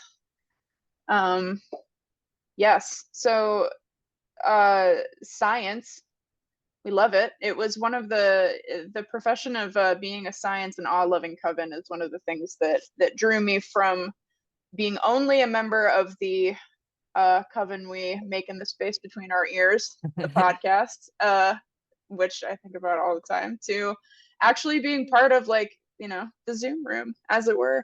Yes, so science, we love it. It was one of the profession of being a science and awe-loving coven is one of the things that drew me from being only a member of the coven we make in the space between our ears, the podcast, which I think about all the time, to actually being part of, like, you know, the Zoom room, as it were.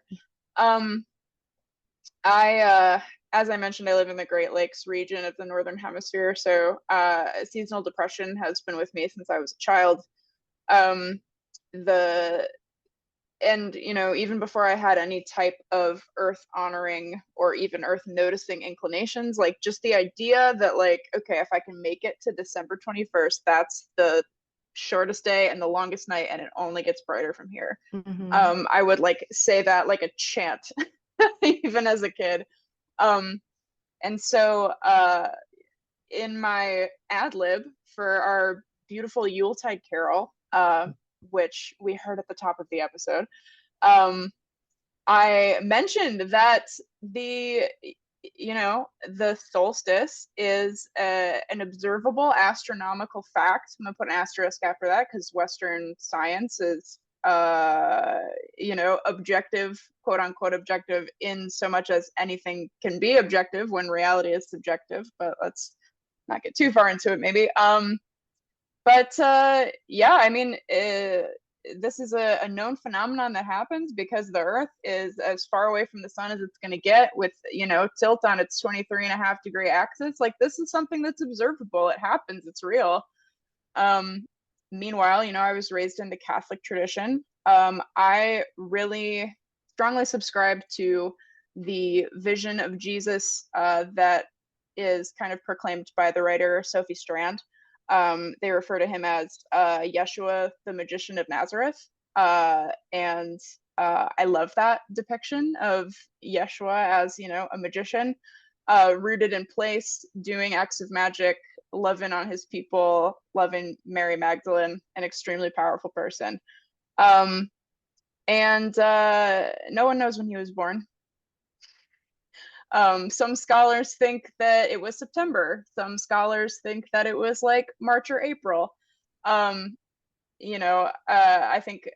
As I mentioned, I live in the Great Lakes region of the Northern Hemisphere, so seasonal depression has been with me since I was a child. And, you know, even before I had any type of earth honoring or even earth noticing inclinations, like just the idea that, like, okay, if I can make it to December 21st, that's the shortest day and the longest night, and it only gets brighter from here. I would like say that like a chant, even as a kid. And so in my ad lib for our beautiful Yuletide carol, which we heard at the top of the episode, I mentioned that the solstice is an observable astronomical fact. I'm gonna put an asterisk after that because Western science is objective, quote unquote objective, in so much as anything can be objective when reality is subjective, but let's not get too far into it maybe. Yeah, I mean, this is a known phenomenon that happens because the Earth is as far away from the sun as it's going to get, with, you know, tilt on its 23.5-degree axis. Like, this is something that's observable. It happens. It's real. Meanwhile, you know, I was raised in the Catholic tradition. I really strongly subscribe to the vision of Jesus that is kind of proclaimed by the writer Sophie Strand. They refer to him as Yeshua, the magician of Nazareth. And I love that depiction of Yeshua as, you know, a magician, rooted in place, doing acts of magic, loving on his people, loving Mary Magdalene, an extremely powerful person. And no one knows when he was born. Some scholars think that it was September. Some scholars think that it was like March or April. I think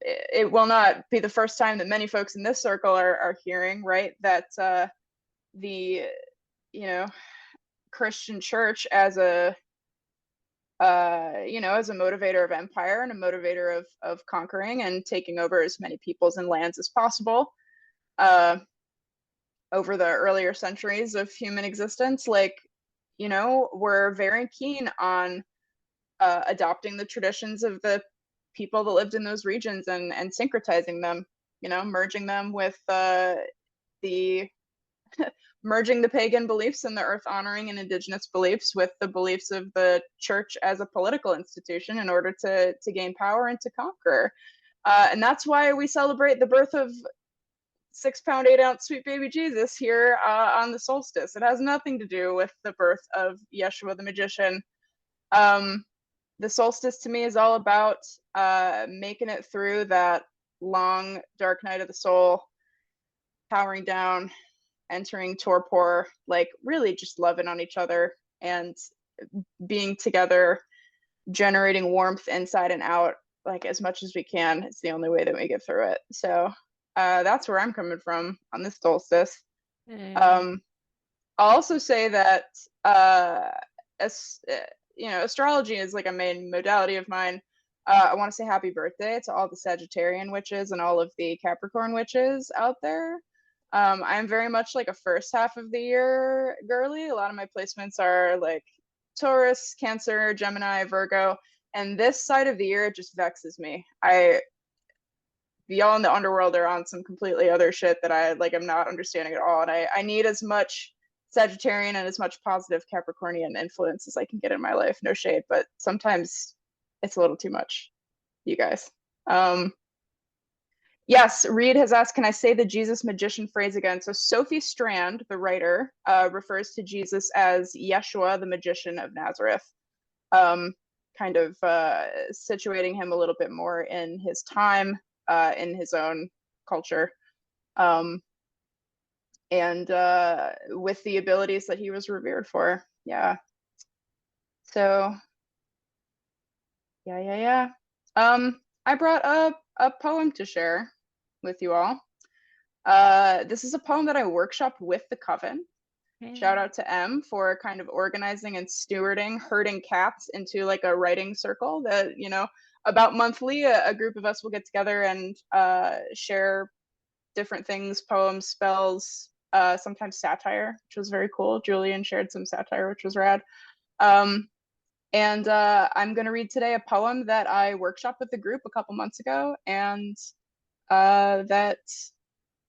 it will not be the first time that many folks in this circle are hearing, right, that the, you know, Christian church as a motivator of empire and a motivator of conquering and taking over as many peoples and lands as possible over the earlier centuries of human existence, like, you know, we're very keen on adopting the traditions of the people that lived in those regions and syncretizing them, you know, merging them with merging the pagan beliefs and the earth honoring and indigenous beliefs with the beliefs of the church as a political institution in order to gain power and to conquer. And that's why we celebrate the birth of 6-pound 8-ounce sweet baby Jesus here on the solstice. It has nothing to do with the birth of Yeshua the magician. The solstice to me is all about making it through that long dark night of the soul, powering down, entering torpor, like really just loving on each other and being together, generating warmth inside and out, like as much as we can. It's the only way that we get through it. So that's where I'm coming from on this solstice. I'll also say that astrology is like a main modality of mine. I want to say happy birthday to all the Sagittarian witches and all of the Capricorn witches out there. I'm very much like a first half of the year girly. A lot of my placements are like Taurus, Cancer, Gemini, Virgo, and this side of the year it just vexes me. Y'all in the underworld are on some completely other shit that I'm not understanding at all, and I need as much Sagittarian and as much positive Capricornian influence as I can get in my life. No shade, but sometimes it's a little too much, you guys. Yes, Reed has asked, can I say the Jesus magician phrase again? So Sophie Strand, the writer, refers to Jesus as Yeshua, the magician of Nazareth, kind of situating him a little bit more in his time, in his own culture, and with the abilities that he was revered for. Yeah. So, yeah. I brought up a poem to share with you all. This is a poem that I workshopped with the coven. Shout out to M for kind of organizing and stewarding herding cats into like a writing circle that, you know, about monthly, a group of us will get together and share different things, poems, spells, sometimes satire, which was very cool. Julian shared some satire, which was rad. And I'm going to read today a poem that I workshopped with the group a couple months ago, and that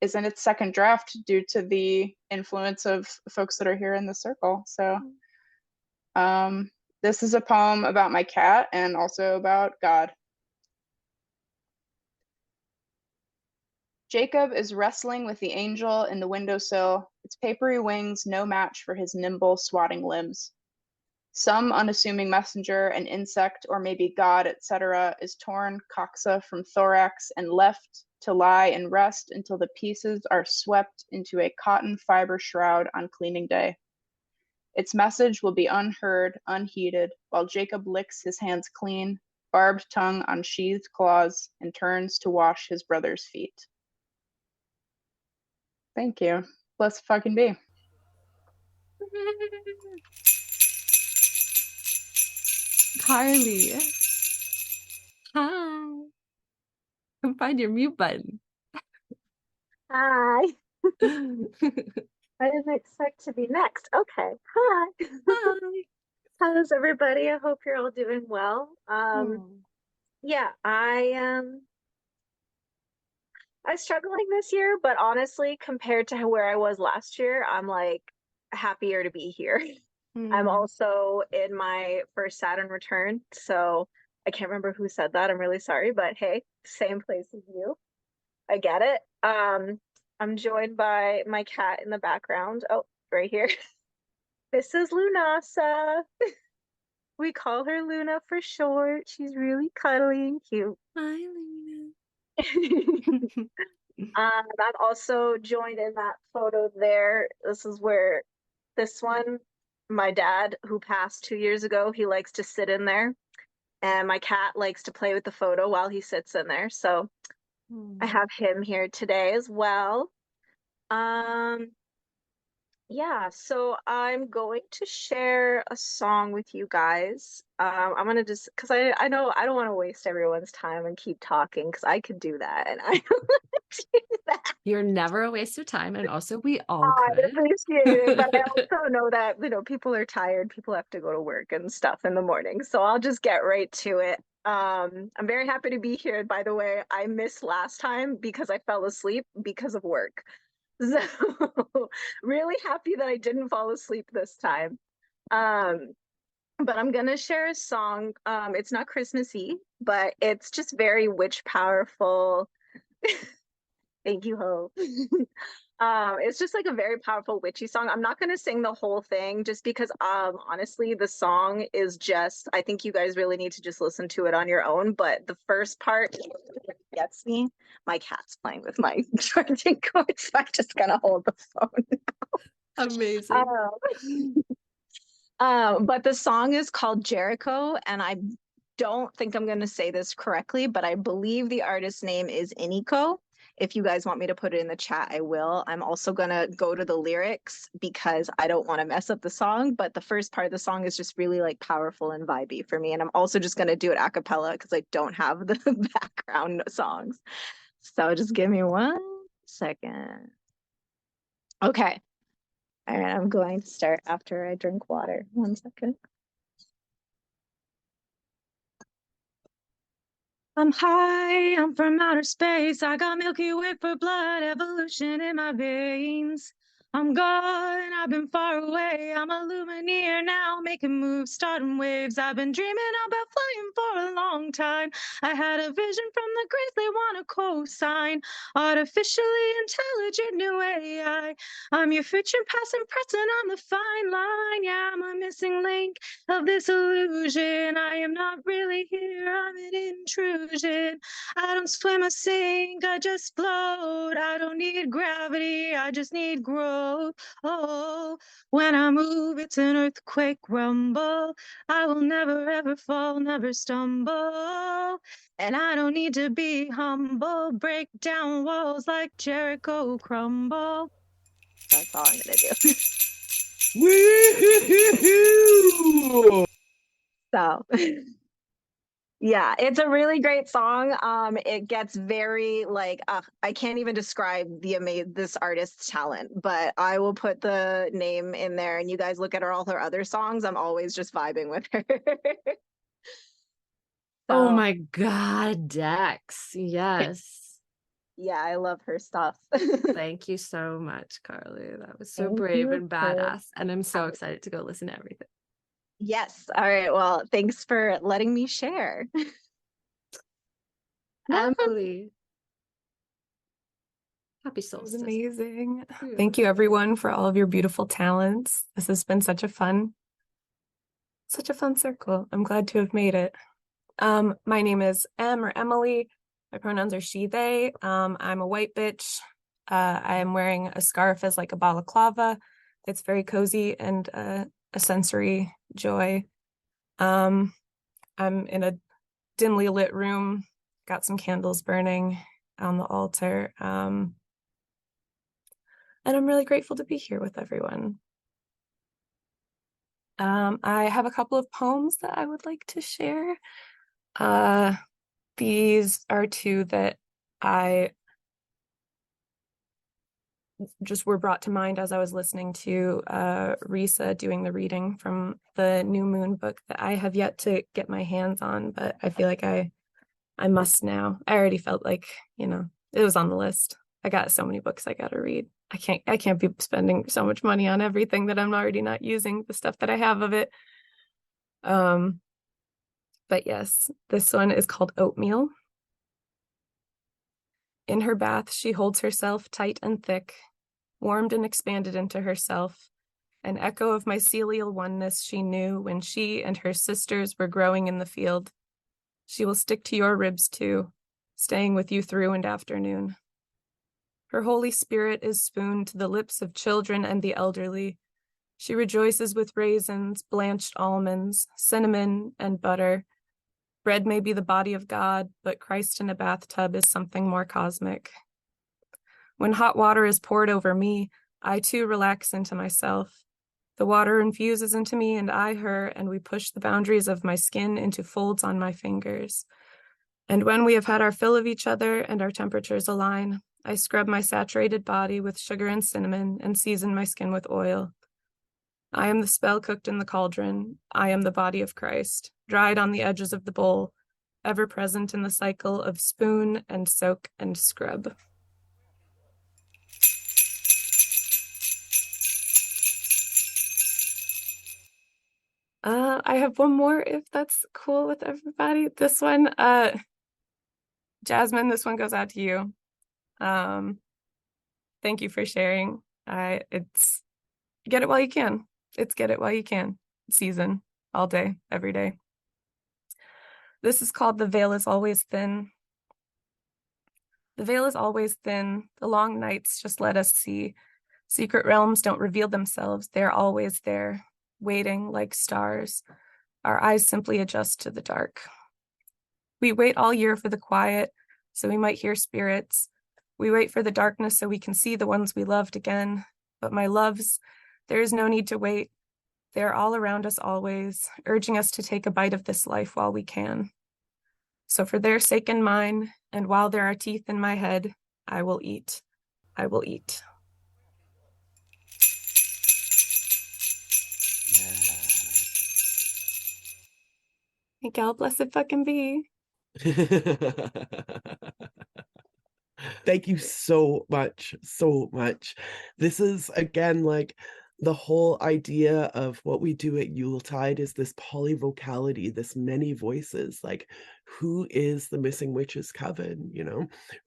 is in its second draft due to the influence of folks that are here in the circle. So this is a poem about my cat and also about God. Jacob is wrestling with the angel in the windowsill, its papery wings no match for his nimble, swatting limbs. Some unassuming messenger, an insect, or maybe God, etc., is torn coxa from thorax and left to lie and rest until the pieces are swept into a cotton fiber shroud on cleaning day. Its message will be unheard, unheeded, while Jacob licks his hands clean, barbed tongue on sheathed claws, and turns to wash his brother's feet. Thank you. Bless fucking be. Carly. Hi. Come find your mute button. Hi. I didn't expect to be next. Okay. Hi. Hi. How's everybody? I hope you're all doing well. Yeah, I'm struggling this year, but honestly, compared to where I was last year, I'm like happier to be here. I'm also in my first Saturn return, so I can't remember who said that. I'm really sorry, but hey, same place as you. I get it. I'm joined by my cat in the background. Oh, right here. This is Lunasa. We call her Luna for short. She's really cuddly and cute. Hi, Luna. I'm also joined in that photo there. This is where this one, my dad, who passed 2 years ago, he likes to sit in there. And my cat likes to play with the photo while he sits in there. So I have him here today as well. Yeah, so I'm going to share a song with you guys. I'm gonna just because I know I don't want to waste everyone's time and keep talking because I could do that and I don't want to do that. You're never a waste of time, and also we all I could. appreciate it, but I also know that people are tired, people have to go to work and stuff in the morning, so I'll just get right to it. I'm very happy to be here. By the way, I missed last time because I fell asleep because of work. So really happy that I didn't fall asleep this time. But I'm gonna share a song. It's not Christmassy, but it's just very witch powerful. Thank you, Ho. It's just like a very powerful witchy song. I'm not gonna sing the whole thing just because honestly the song is just, I think you guys really need to just listen to it on your own. But the first part gets me. My cat's playing with my charging cord, so I'm just gonna hold the phone. Amazing. But the song is called Jericho, and I don't think I'm gonna say this correctly, but I believe the artist's name is Iniko. If you guys want me to put it in the chat, I will. I'm also gonna go to the lyrics because I don't want to mess up the song, but the first part of the song is just really like powerful and vibey for me. And I'm also just gonna do it a cappella because I don't have the background songs. So just give me 1 second. Okay. All right, I'm going to start after I drink water. 1 second. I'm high, I'm from outer space. I got Milky Way for blood, evolution in my veins. I'm gone, I've been far away. I'm a Lumineer now, making moves, starting waves. I've been dreaming about flying for a long time. I had a vision from the grace they want to co-sign. Artificially intelligent new AI. I'm your future, past, and present. I'm the fine line. Yeah, I'm a missing link of this illusion. I am not really here, I'm an intrusion. I don't swim or sink, I just float. I don't need gravity, I just need growth. Oh, when I move, it's an earthquake rumble. I will never ever fall, never stumble. And I don't need to be humble. Break down walls like Jericho crumble. That's all I'm gonna do. Woo! So yeah, it's a really great song. It gets very like I can't even describe this artist's talent, but I will put the name in there and you guys look at all her other songs. I'm always just vibing with her. Oh So, my God, Dex. Yes. yeah, I love her stuff. Thank you so much, Carly. That was so Thank brave you and for badass. And I'm so excited to go listen to everything. Yes. All right. Well, thanks for letting me share. Emily. Happy It was solstice. amazing. Yeah. Thank you everyone for all of your beautiful talents. This has been such a fun circle. I'm glad to have made it. My name is Emily. My pronouns are she, they. I'm a white bitch. I am wearing a scarf as like a balaclava. It's very cozy and a sensory joy. I'm in a dimly lit room, got some candles burning on the altar. And I'm really grateful to be here with everyone. I have a couple of poems that I would like to share. These are two that I just were brought to mind as I was listening to Risa doing the reading from the New Moon book that I have yet to get my hands on, but I feel like I must now. I already felt like, it was on the list. I got so many books I gotta read. I can't be spending so much money on everything that I'm already not using, the stuff that I have of it. But yes, this one is called Oatmeal. In her bath, she holds herself tight and thick, warmed and expanded into herself, an echo of mycelial oneness she knew when she and her sisters were growing in the field. She will stick to your ribs too, staying with you through and afternoon. Her Holy Spirit is spooned to the lips of children and the elderly. She rejoices with raisins, blanched almonds, cinnamon, and butter. Bread may be the body of God, but Christ in a bathtub is something more cosmic. When hot water is poured over me, I too relax into myself. The water infuses into me and I her, and we push the boundaries of my skin into folds on my fingers. And when we have had our fill of each other and our temperatures align, I scrub my saturated body with sugar and cinnamon and season my skin with oil. I am the spell cooked in the cauldron. I am the body of Christ, dried on the edges of the bowl, ever present in the cycle of spoon and soak and scrub. I have one more if that's cool with everybody. This one, Jasmine, this one goes out to you. Thank you for sharing. It's get it while you can. It's get it while you can season, all day, every day. This is called The Veil is Always Thin. The veil is always thin. The long nights just let us see. Secret realms don't reveal themselves. They're always there, waiting like stars. Our eyes simply adjust to the dark. We wait all year for the quiet, so we might hear spirits. We wait for the darkness so we can see the ones we loved again. But my loves, there is no need to wait. They are all around us always, urging us to take a bite of this life while we can. So for their sake and mine, and while there are teeth in my head, I will eat. I will eat. Thank y'all, blessed fucking be. Thank you so much, so much. This is, again, like the whole idea of what we do at Yuletide is this polyvocality, this many voices. Like, who is the Missing Witches Coven?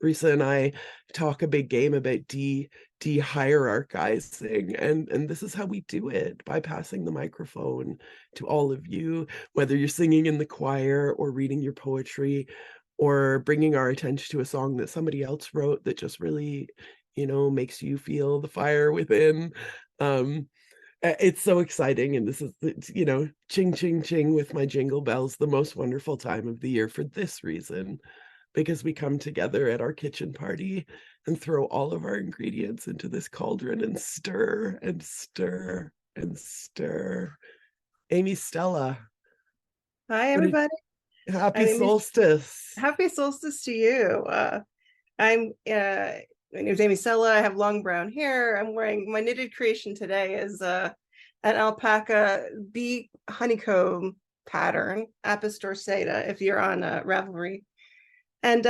Risa and I talk a big game about de-hierarchizing, and this is how we do it, by passing the microphone to all of you, whether you're singing in the choir or reading your poetry, or bringing our attention to a song that somebody else wrote that just really, makes you feel the fire within. It's so exciting. And this is, ching, ching, ching with my jingle bells, the most wonderful time of the year for this reason, because we come together at our kitchen party and throw all of our ingredients into this cauldron and stir and stir. and stir. Amy Stella. Hi, everybody. Happy solstice. Happy solstice to you. My name is Amy Stella. I have long brown hair. I'm wearing my knitted creation today is an alpaca bee honeycomb pattern, Apis dorsata, if you're on Ravelry. And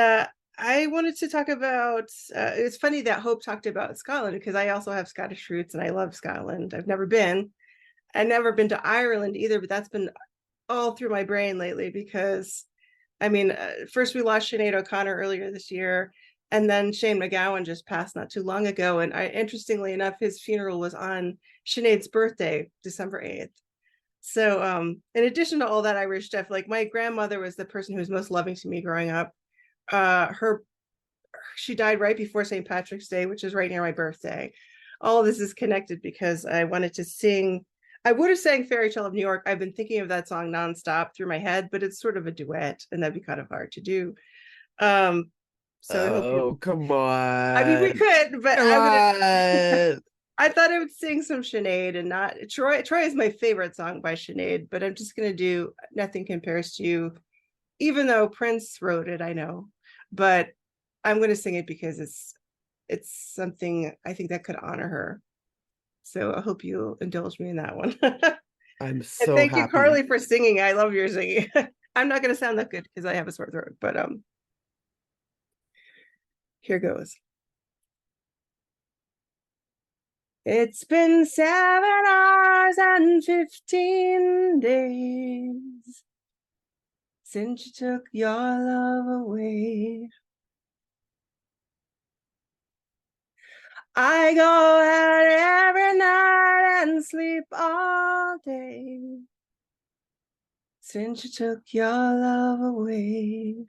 I wanted to talk about, it's funny that Hope talked about Scotland because I also have Scottish roots and I love Scotland. I've never been to Ireland either, but that's been all through my brain lately because, I mean, first we lost Sinead O'Connor earlier this year, and then Shane McGowan just passed not too long ago. And interestingly enough, his funeral was on Sinead's birthday, December 8th. So in addition to all that Irish stuff, like my grandmother was the person who was most loving to me growing up. She died right before St. Patrick's Day, which is right near my birthday. All of this is connected because I wanted to sing. I would have sang Fairy Tale of New York. I've been thinking of that song nonstop through my head, but it's sort of a duet, and that'd be kind of hard to do. Come on. I mean, we could, but I thought I would sing some Sinead and not Troy. Troy is my favorite song by Sinead, but I'm just gonna do Nothing Compares to You, even though Prince wrote it, I know, but I'm gonna sing it because it's something I think that could honor her. So I hope you'll indulge me in that one. I'm so thank happy. you, Carly, for singing. I love your singing. I'm not going to sound that good because I have a sore throat, but here goes. It's been 7 hours and 15 days since you took your love away. I go out every night and sleep all day since you took your love away.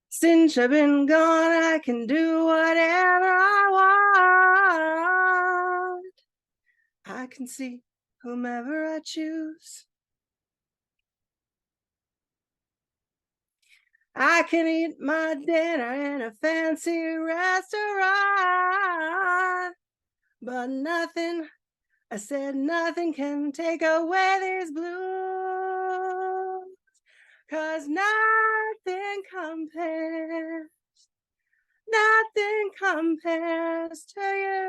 Since you've been gone, I can do whatever I want. I can see whomever I choose. I can eat my dinner in a fancy restaurant, but nothing, I said nothing can take away these blues, 'cause nothing compares to you.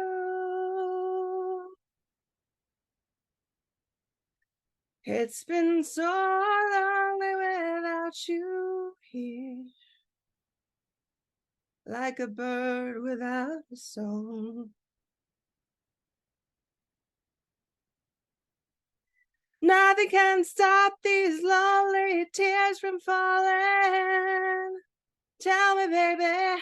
It's been so lonely without you here, like a bird without a song. Nothing can stop these lonely tears from falling. Tell me, baby,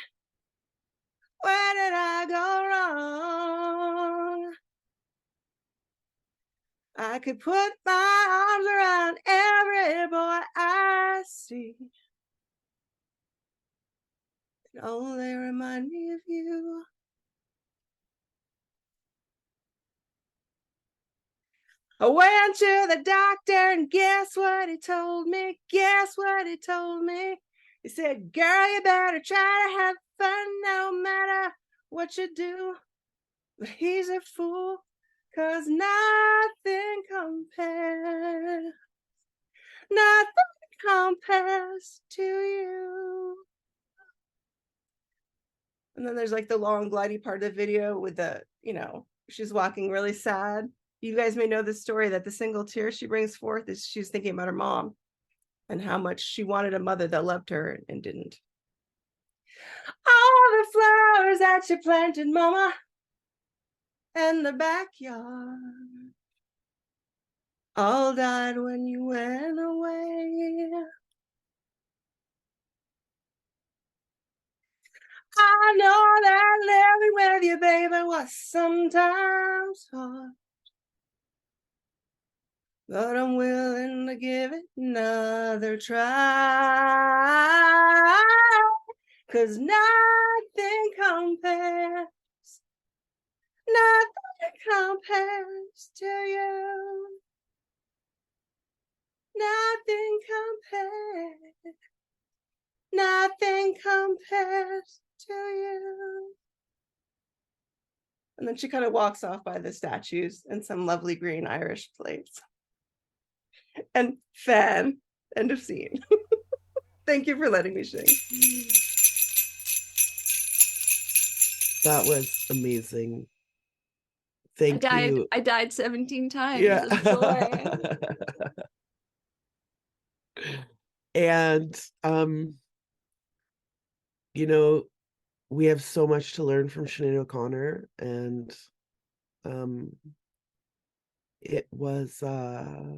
where did I go wrong? I could put my arms around every boy I see and only remind me of you. I went to the doctor and guess what he told me? Guess what he told me? He said, girl, you better try to have fun no matter what you do. But he's a fool, 'cause nothing compares to you. And then there's like the long glidey part of the video with the, she's walking really sad. You guys may know the story that the single tear she brings forth is she's thinking about her mom and how much she wanted a mother that loved her and didn't. All the flowers that you planted, mama, in the backyard, all died when you went away. I know that living with you, baby, was sometimes hard, but I'm willing to give it another try, 'cause nothing compares to you. Nothing compares to you. And then she kind of walks off by the statues and some lovely green Irish plates. And fan, end of scene. Thank you for letting me sing. That was amazing. Thank you. I died 17 times. Yeah. Of joy. And you know, we have so much to learn from Sinead O'Connor, and it was a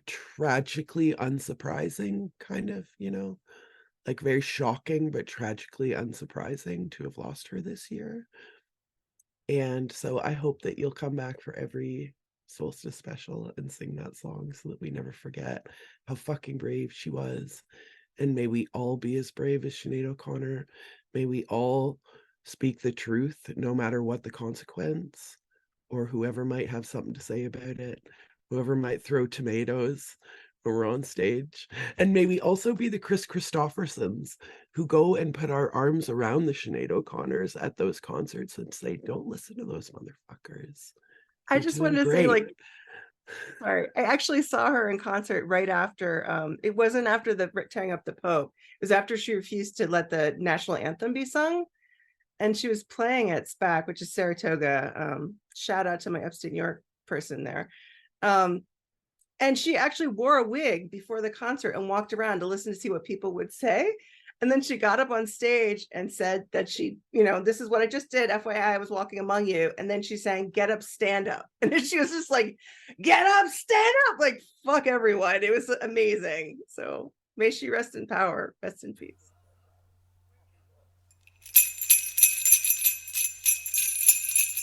tragically unsurprising kind of, like very shocking but tragically unsurprising to have lost her this year. And so I hope that you'll come back for every Solstice special and sing that song so that we never forget how fucking brave she was. And may we all be as brave as Sinead O'Connor. May we all speak the truth, no matter what the consequence, or whoever might have something to say about it, whoever might throw tomatoes when we're on stage. And may we also be the Chris Christophersons who go and put our arms around the Sinead O'Connors at those concerts and say, don't listen to those motherfuckers. I They're just doing wanted to great. say, like, sorry, I actually saw her in concert right after, it wasn't after the tearing up the Pope. It was after she refused to let the national anthem be sung. And she was playing at SPAC, which is Saratoga. Shout out to my upstate New York person there. And she actually wore a wig before the concert and walked around to listen to see what people would say. And then she got up on stage and said that she, this is what I just did. FYI, I was walking among you. And then she sang, get up, stand up. And then she was just like, get up, stand up. Like, fuck everyone. It was amazing. So may she rest in power, rest in peace.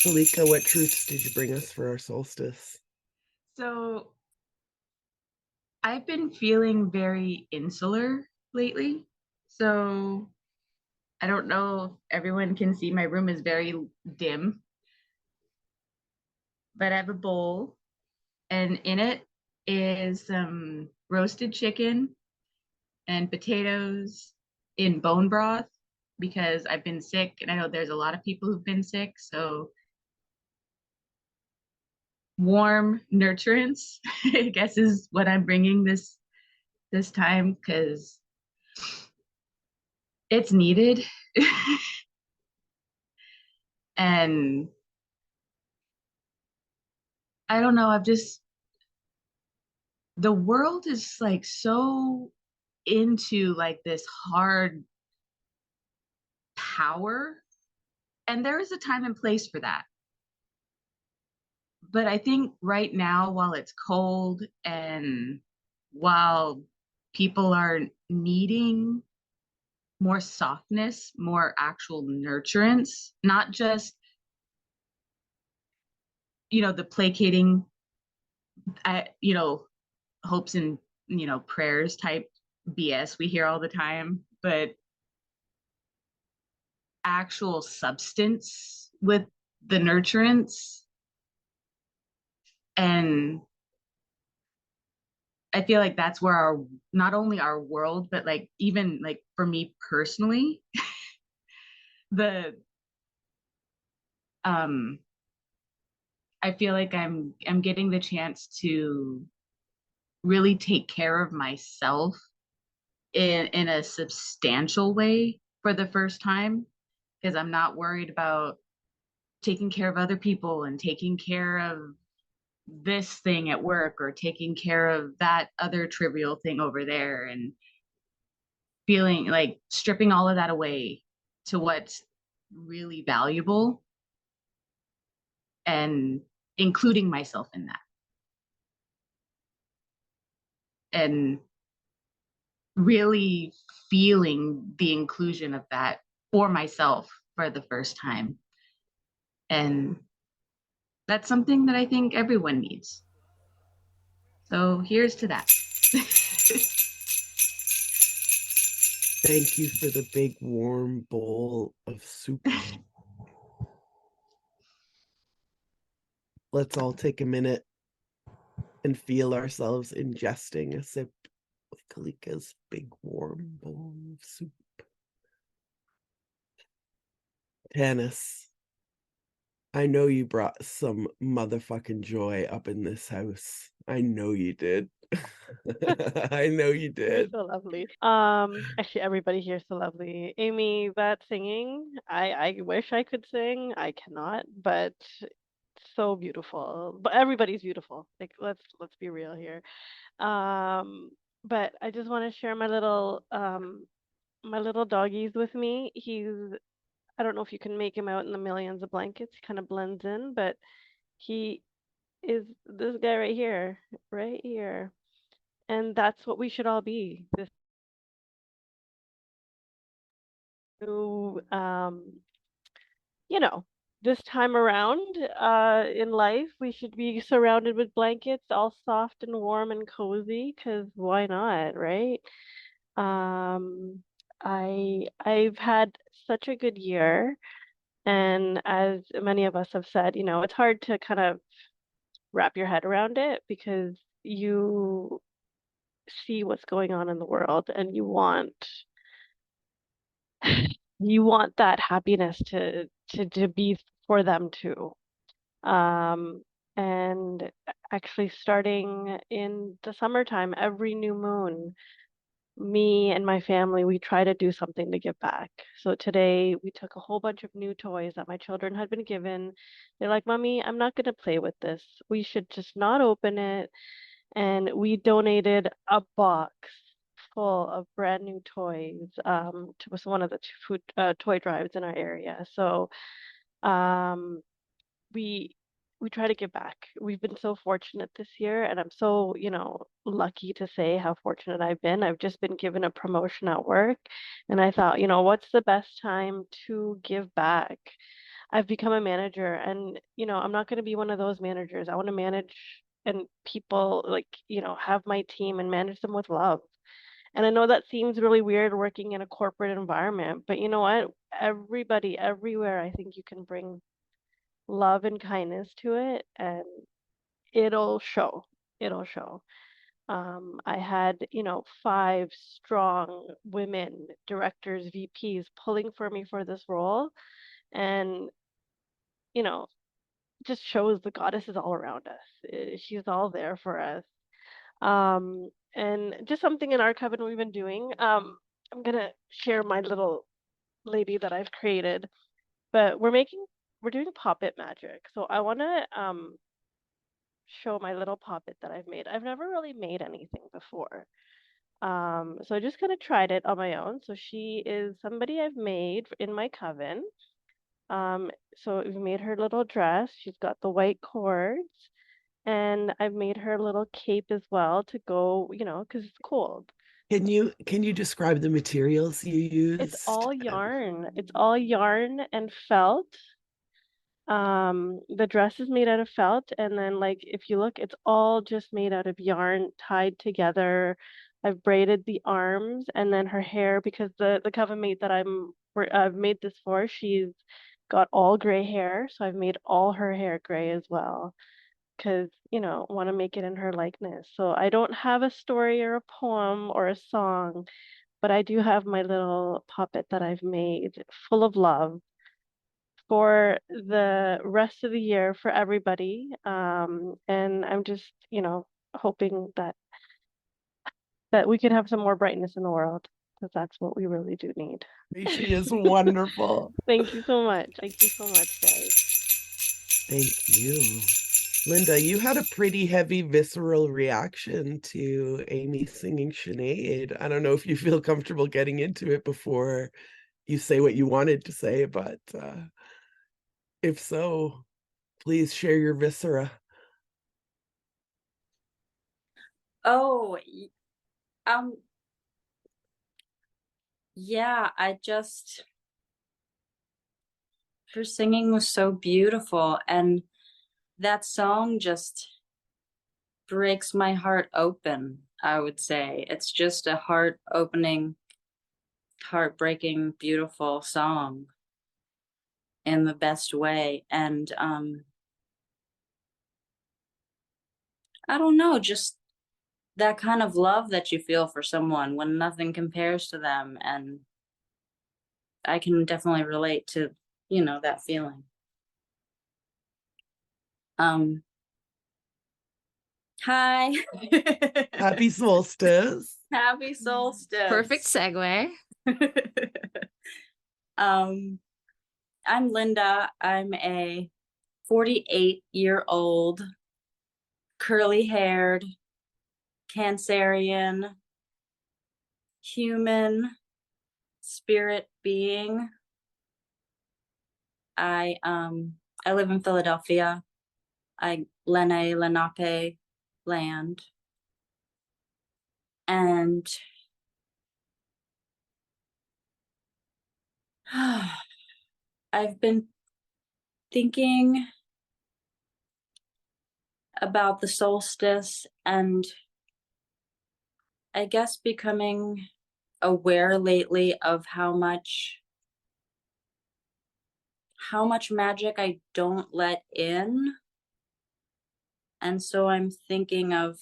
Salika, what truths did you bring us for our solstice? So I've been feeling very insular lately. So I don't know if everyone can see, my room is very dim. But I have a bowl, and in it is some roasted chicken and potatoes in bone broth, because I've been sick, and I know there's a lot of people who've been sick. So warm nurturance, I guess, is what I'm bringing this time, because it's needed. And I don't know, the world is like so into like this hard power, and there is a time and place for that. But I think right now, while it's cold and while people are needing more softness, more actual nurturance, not just, the placating, hopes and, prayers type BS we hear all the time, but actual substance with the nurturance. And I feel like that's where not only our world, but like even like for me personally, I feel like I'm getting the chance to really take care of myself in a substantial way for the first time, because I'm not worried about taking care of other people and taking care of this thing at work or taking care of that other trivial thing over there, and feeling like stripping all of that away to what's really valuable and including myself in that. And really feeling the inclusion of that for myself for the first time. And that's something that I think everyone needs. So here's to that. Thank you for the big warm bowl of soup. Let's all take a minute and feel ourselves ingesting a sip of Kalika's big warm bowl of soup. Tanis, I know you brought some motherfucking joy up in this house. I know you did. I know you You're did. so lovely. Actually, everybody here is so lovely. Amy, that singing, I wish I could sing. I cannot, but so beautiful. But everybody's beautiful. Like let's be real here. But I just want to share my little doggies with me. I don't know if you can make him out in the millions of blankets. He kind of blends in, but he is this guy right here, right here. And that's what we should all be. This new, you know, this time around, in life, we should be surrounded with blankets, all soft and warm and cozy, because why not, right? Um, I've had such a good year, and as many of us have said, it's hard to kind of wrap your head around it because you see what's going on in the world and you want that happiness to be for them too. Um, and actually starting in the summertime, every new moon, me and my family, we try to do something to give back. So today we took a whole bunch of new toys that my children had been given. They're like, Mommy, I'm not going to play with this. We should just not open it. And we donated a box full of brand new toys to one of the toy drives in our area. So um, we we try to give back. We've been so fortunate this year, and I'm so, lucky to say how fortunate I've been. I've just been given a promotion at work, and I thought, what's the best time to give back? I've become a manager, and I'm not going to be one of those managers. I want to manage and people like, have my team and manage them with love. And I know that seems really weird working in a corporate environment, but you know what? Everybody, everywhere, I think you can bring love and kindness to it, and it'll show. It'll show. I had, 5 strong women, directors, VPs pulling for me for this role. And, you know, just shows the goddess is all around us. She's all there for us. And just something in our coven we've been doing. I'm gonna share my little lady that I've created, but we're doing poppet magic. So I wanna show my little poppet that I've made. I've never really made anything before. So I just kind of tried it on my own. So she is somebody I've made in my coven. So we've made her little dress. She's got the white cords, and I've made her a little cape as well to go, because it's cold. Can you describe the materials you It's used? all yarn. It's all yarn and felt. The dress is made out of felt, and then like if you look, it's all just made out of yarn tied together. I've braided the arms, and then her hair, because the coven mate that I've made this for, she's got all gray hair, so I've made all her hair gray as well, because want to make it in her likeness. So I don't have a story or a poem or a song, but I do have my little puppet that I've made full of love for the rest of the year for everybody. And I'm just, hoping that we can have some more brightness in the world, because that's what we really do need. She is wonderful. Thank you so much. Thank you so much, guys. Thank you. Linda, you had a pretty heavy visceral reaction to Amy singing Sinead. I don't know if you feel comfortable getting into it before you say what you wanted to say, but if so, please share your viscera. Oh, yeah, her singing was so beautiful, and that song just breaks my heart open, I would say. It's just a heart-opening, heartbreaking, beautiful song in the best way. And I don't know, just that kind of love that you feel for someone when nothing compares to them. And I can definitely relate to, that feeling. Hi. Happy solstice. Happy solstice. Perfect segue. I'm Linda. I'm a 48-year-old, curly-haired, Cancerian, human spirit being. I live in Philadelphia. Lenape land. And I've been thinking about the solstice and I guess becoming aware lately of how much magic I don't let in. And so I'm thinking of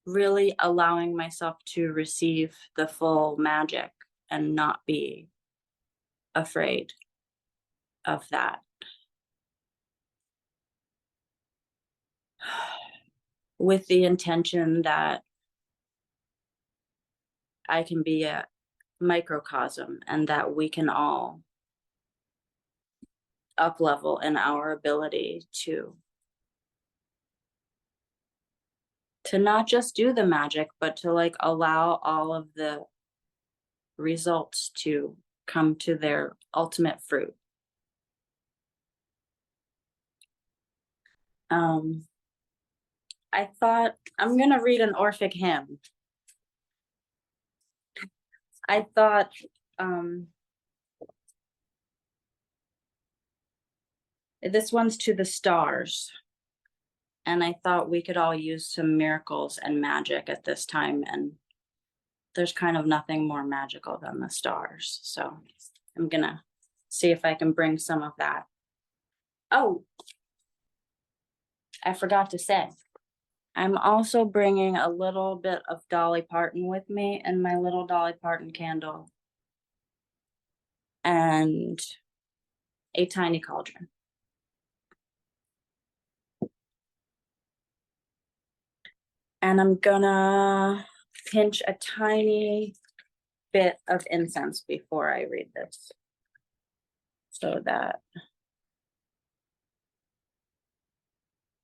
really allowing myself to receive the full magic and not be afraid of that. With the intention that I can be a microcosm and that we can all up level in our ability to not just do the magic, but to like allow all of the results to come to their ultimate fruit. I thought I'm gonna read an Orphic hymn. I thought this one's to the stars. And I thought we could all use some miracles and magic at this time. And there's kind of nothing more magical than the stars. So I'm gonna see if I can bring some of that. Oh, I forgot to say, I'm also bringing a little bit of Dolly Parton with me and my little Dolly Parton candle and a tiny cauldron. And I'm gonna pinch a tiny bit of incense before I read this so that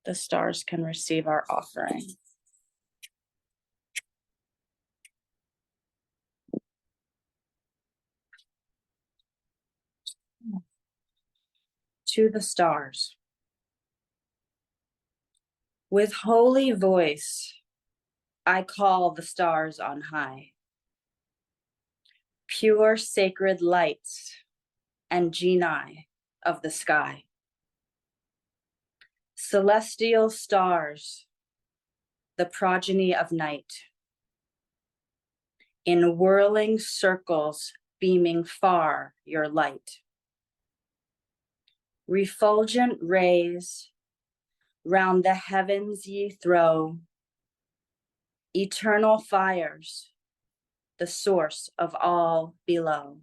the stars can receive our offering. To the stars. With holy voice, I call the stars on high. Pure sacred lights and genii of the sky. Celestial stars, the progeny of night. In whirling circles beaming far your light. Refulgent rays round the heavens ye throw. Eternal fires, the source of all below.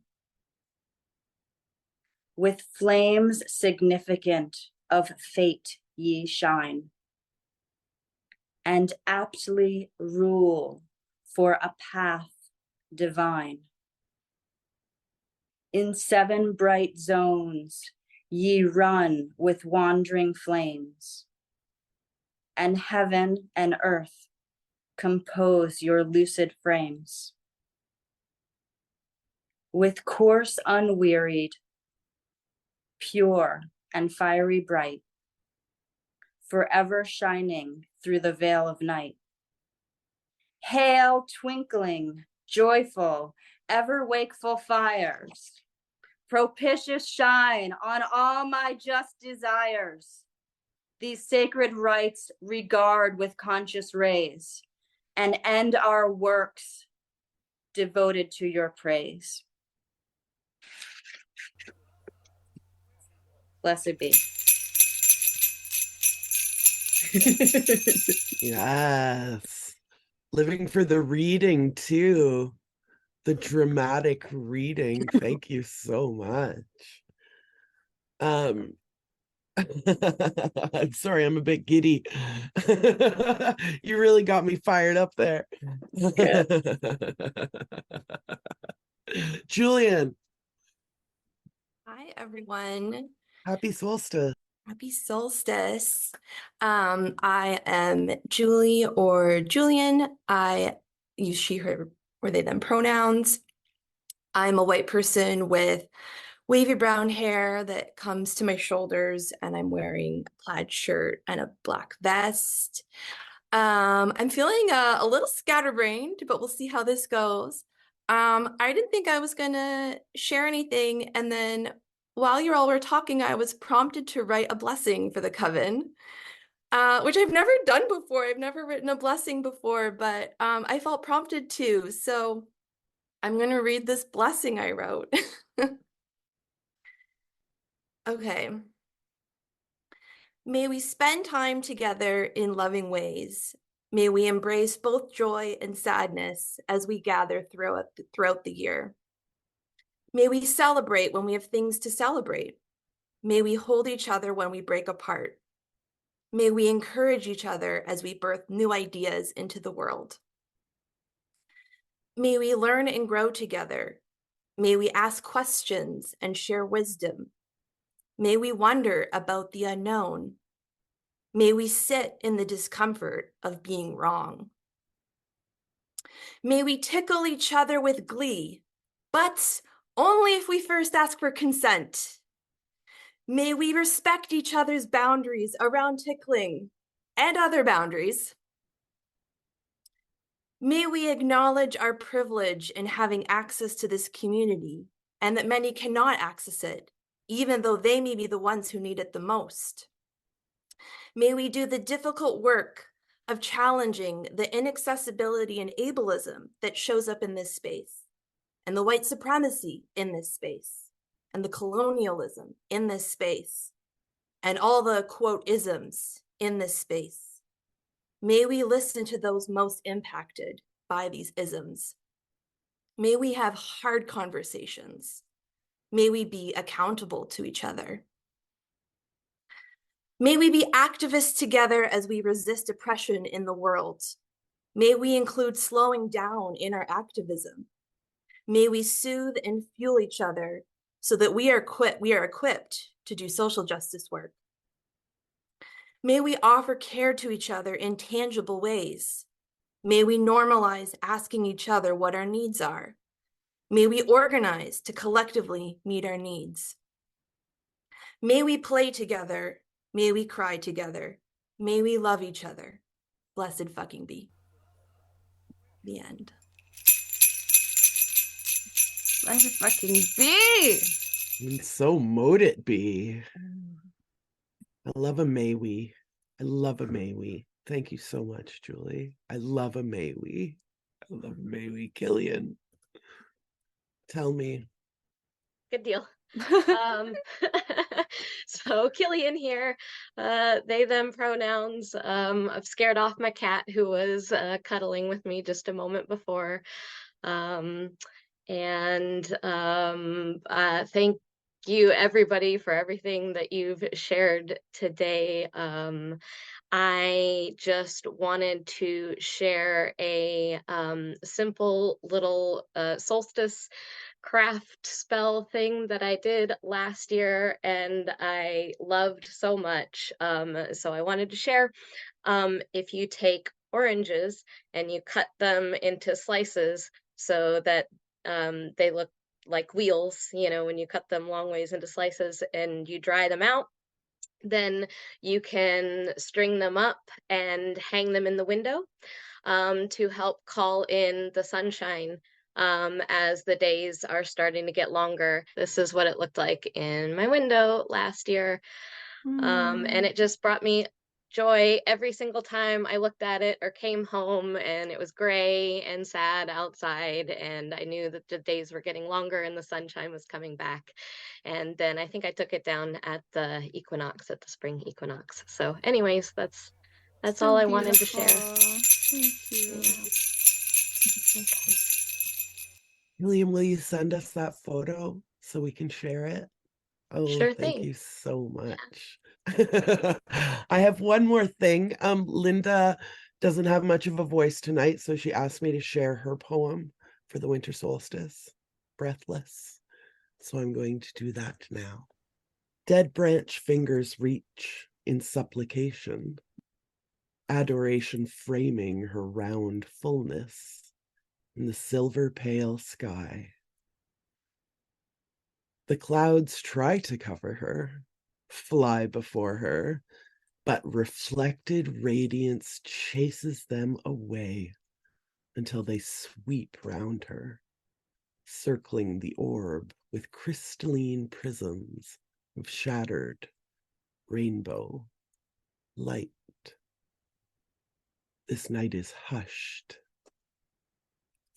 With flames significant of fate ye shine, and aptly rule for a path divine. In 7 bright zones ye run with wandering flames, and heaven and earth compose your lucid frames. With course unwearied, pure and fiery bright, forever shining through the veil of night. Hail, twinkling, joyful, ever wakeful fires, propitious shine on all my just desires. These sacred rites regard with conscious rays, and end our works devoted to your praise. Blessed be. Yes. Living for the reading too. The dramatic reading. Thank you so much. I'm sorry, I'm a bit giddy. You really got me fired up there. Julian, Hi, everyone. happy solstice. Happy solstice. I am Julie or Julian. I use she, her, or they, them pronouns. I'm a white person with wavy brown hair that comes to my shoulders, and I'm wearing a plaid shirt and a black vest. I'm feeling a little scatterbrained, but we'll see how this goes. I didn't think I was gonna share anything, and then while you all were talking, I was prompted to write a blessing for the coven, which I've never done before. I've never written a blessing before, but I felt prompted to, so I'm gonna read this blessing I wrote. Okay. May we spend time together in loving ways. May we embrace both joy and sadness as we gather throughout the year. May we celebrate when we have things to celebrate. May we hold each other when we break apart. May we encourage each other as we birth new ideas into the world. May we learn and grow together. May we ask questions and share wisdom. May we wonder about the unknown. May we sit in the discomfort of being wrong. May we tickle each other with glee, but only if we first ask for consent. May we respect each other's boundaries around tickling and other boundaries. May we acknowledge our privilege in having access to this community and that many cannot access it, even though they may be the ones who need it the most. May we do the difficult work of challenging the inaccessibility and ableism that shows up in this space, and the white supremacy in this space, and the colonialism in this space, and all the quote isms in this space. May we listen to those most impacted by these isms. May we have hard conversations. May we be accountable to each other. May we be activists together as we resist oppression in the world. May we include slowing down in our activism. May we soothe and fuel each other so that we are equipped to do social justice work. May we offer care to each other in tangible ways. May we normalize asking each other what our needs are. May we organize to collectively meet our needs. May we play together. May we cry together. May we love each other. Blessed fucking be. The end. Blessed fucking be. And so mote it be. I love a may we. I love a may we. Thank you so much, Julie. I love a may we. I love a may we. Killian, tell me. Good deal. So Killian here, they, them pronouns. I've scared off my cat who was cuddling with me just a moment before. Thank you everybody for everything that you've shared today. I just wanted to share a simple little solstice craft spell thing that I did last year and I loved so much. So I wanted to share. If you take oranges and you cut them into slices so that they look like wheels, you know, when you cut them long ways into slices and you dry them out, then you can string them up and hang them in the window to help call in the sunshine as the days are starting to get longer. This is what it looked like in my window last year. And it just brought me joy every single time I looked at it or came home and it was gray and sad outside and I knew that the days were getting longer and the sunshine was coming back. And then I think I took it down at the equinox, at the spring equinox. So anyways, that's So all I wanted to beautiful. share. Thank you. Okay. William, will you send us that photo so we can share it? Oh, Sure thank thing. you so much. I have one more thing. Linda doesn't have much of a voice tonight, so she asked me to share her poem for the winter solstice, Breathless. So I'm going to do that now. Dead branch fingers reach in supplication, adoration framing her round fullness in the silver pale sky. The clouds try to cover her, fly before her, but reflected radiance chases them away until they sweep round her, circling the orb with crystalline prisms of shattered rainbow light. This night is hushed.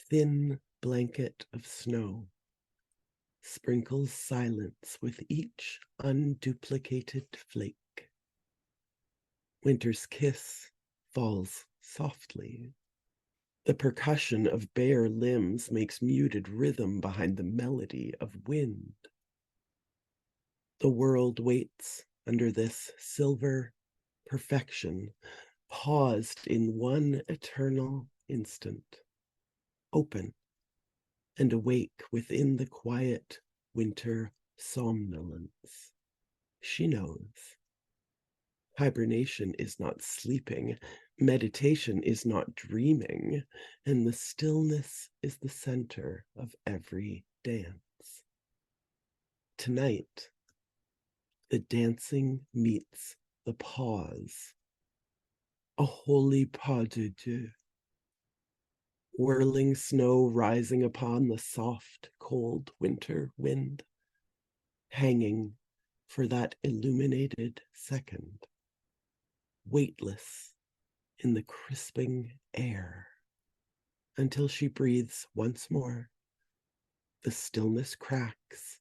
Thin blanket of snow sprinkles silence with each unduplicated flake. Winter's kiss falls softly. The percussion of bare limbs makes muted rhythm behind the melody of wind. The world waits under this silver perfection, paused in one eternal instant, open and awake within the quiet winter somnolence. She knows. Hibernation is not sleeping, meditation is not dreaming, and the stillness is the center of every dance. Tonight, the dancing meets the pause, a holy pas de deux. Whirling snow rising upon the soft, cold winter wind, hanging for that illuminated second, weightless in the crisping air, until she breathes once more. The stillness cracks,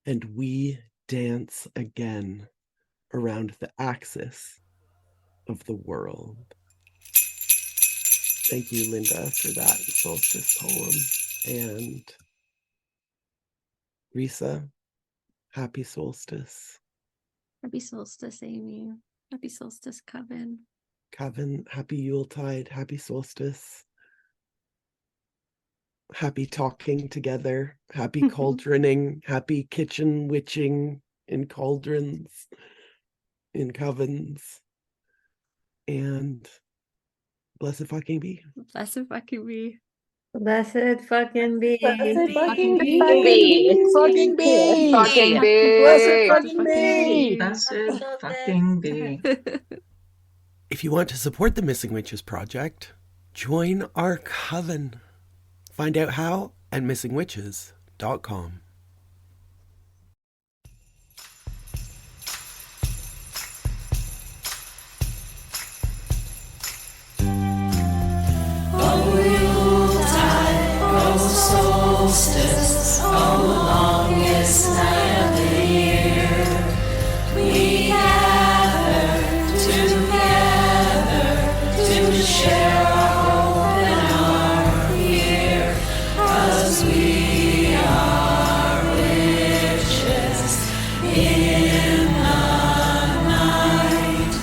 and we dance again around the axis of the world. Thank you, Linda, for that solstice poem. And Risa, happy solstice. Happy solstice, Amy. Happy solstice, Coven. Coven, happy Yuletide, happy solstice. Happy talking together, happy cauldroning, happy kitchen witching in cauldrons, in covens. And blessed fucking be. Blessed fucking be. Blessed fucking be. Blessed fucking Fucking be. Fucking be. Fucking Blessed be. fucking be. Blessed fucking be. If you want to support the Missing Witches Project, join our coven. Find out how at missingwitches.com. Solstice, oh, longest night of the year, we gather together to share our hope and our fear, 'cause we are witches in the night.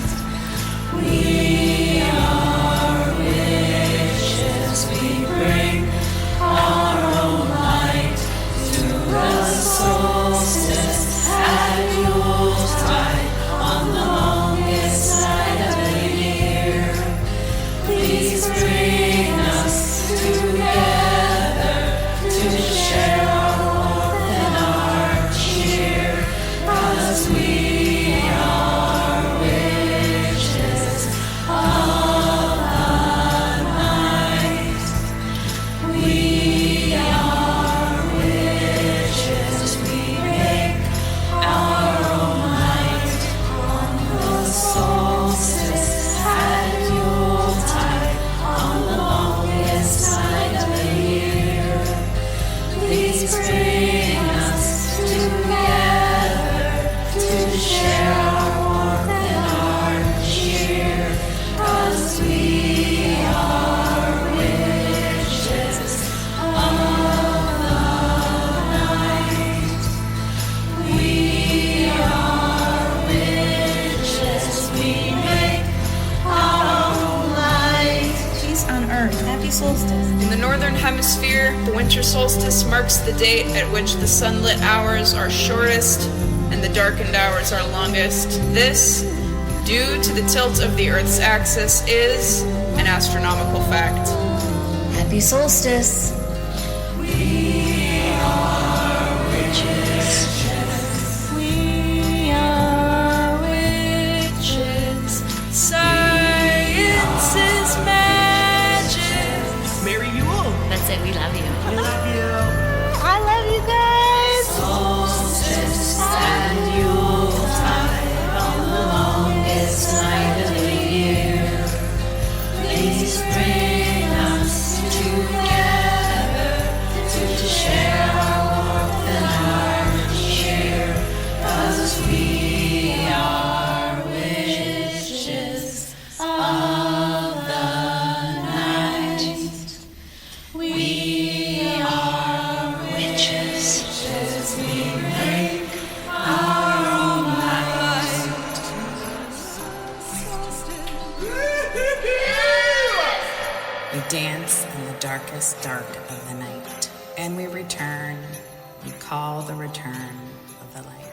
We are witches, we bring our own light to the solstice at Yuletide on the longest night of the year. Please bring us together to share our hope and our cheer, 'cause we are witches of the night. We are witches, we make our own light on the solstice at Yuletide on the longest night of the year. Please bring us together to share our warmth and our cheer, 'cause we are witches of the night. We are witches. solstice. In the northern hemisphere, the winter solstice marks the date at which the sunlit hours are shortest and the darkened hours are longest. This, due to the tilt of the Earth's axis, is an astronomical fact. Happy solstice. We are witches. We are witches. Science is magic. Merry Yule. That's it. We love you. We love you. I love you guys. Solstice and Yuletide on the longest night of the year. Please bring us together to share our warmth and our cheer, 'cause we are witches of the night. We are witches. We make our own light. We dance in the darkest dark of the night, and we return. We call the return of the light.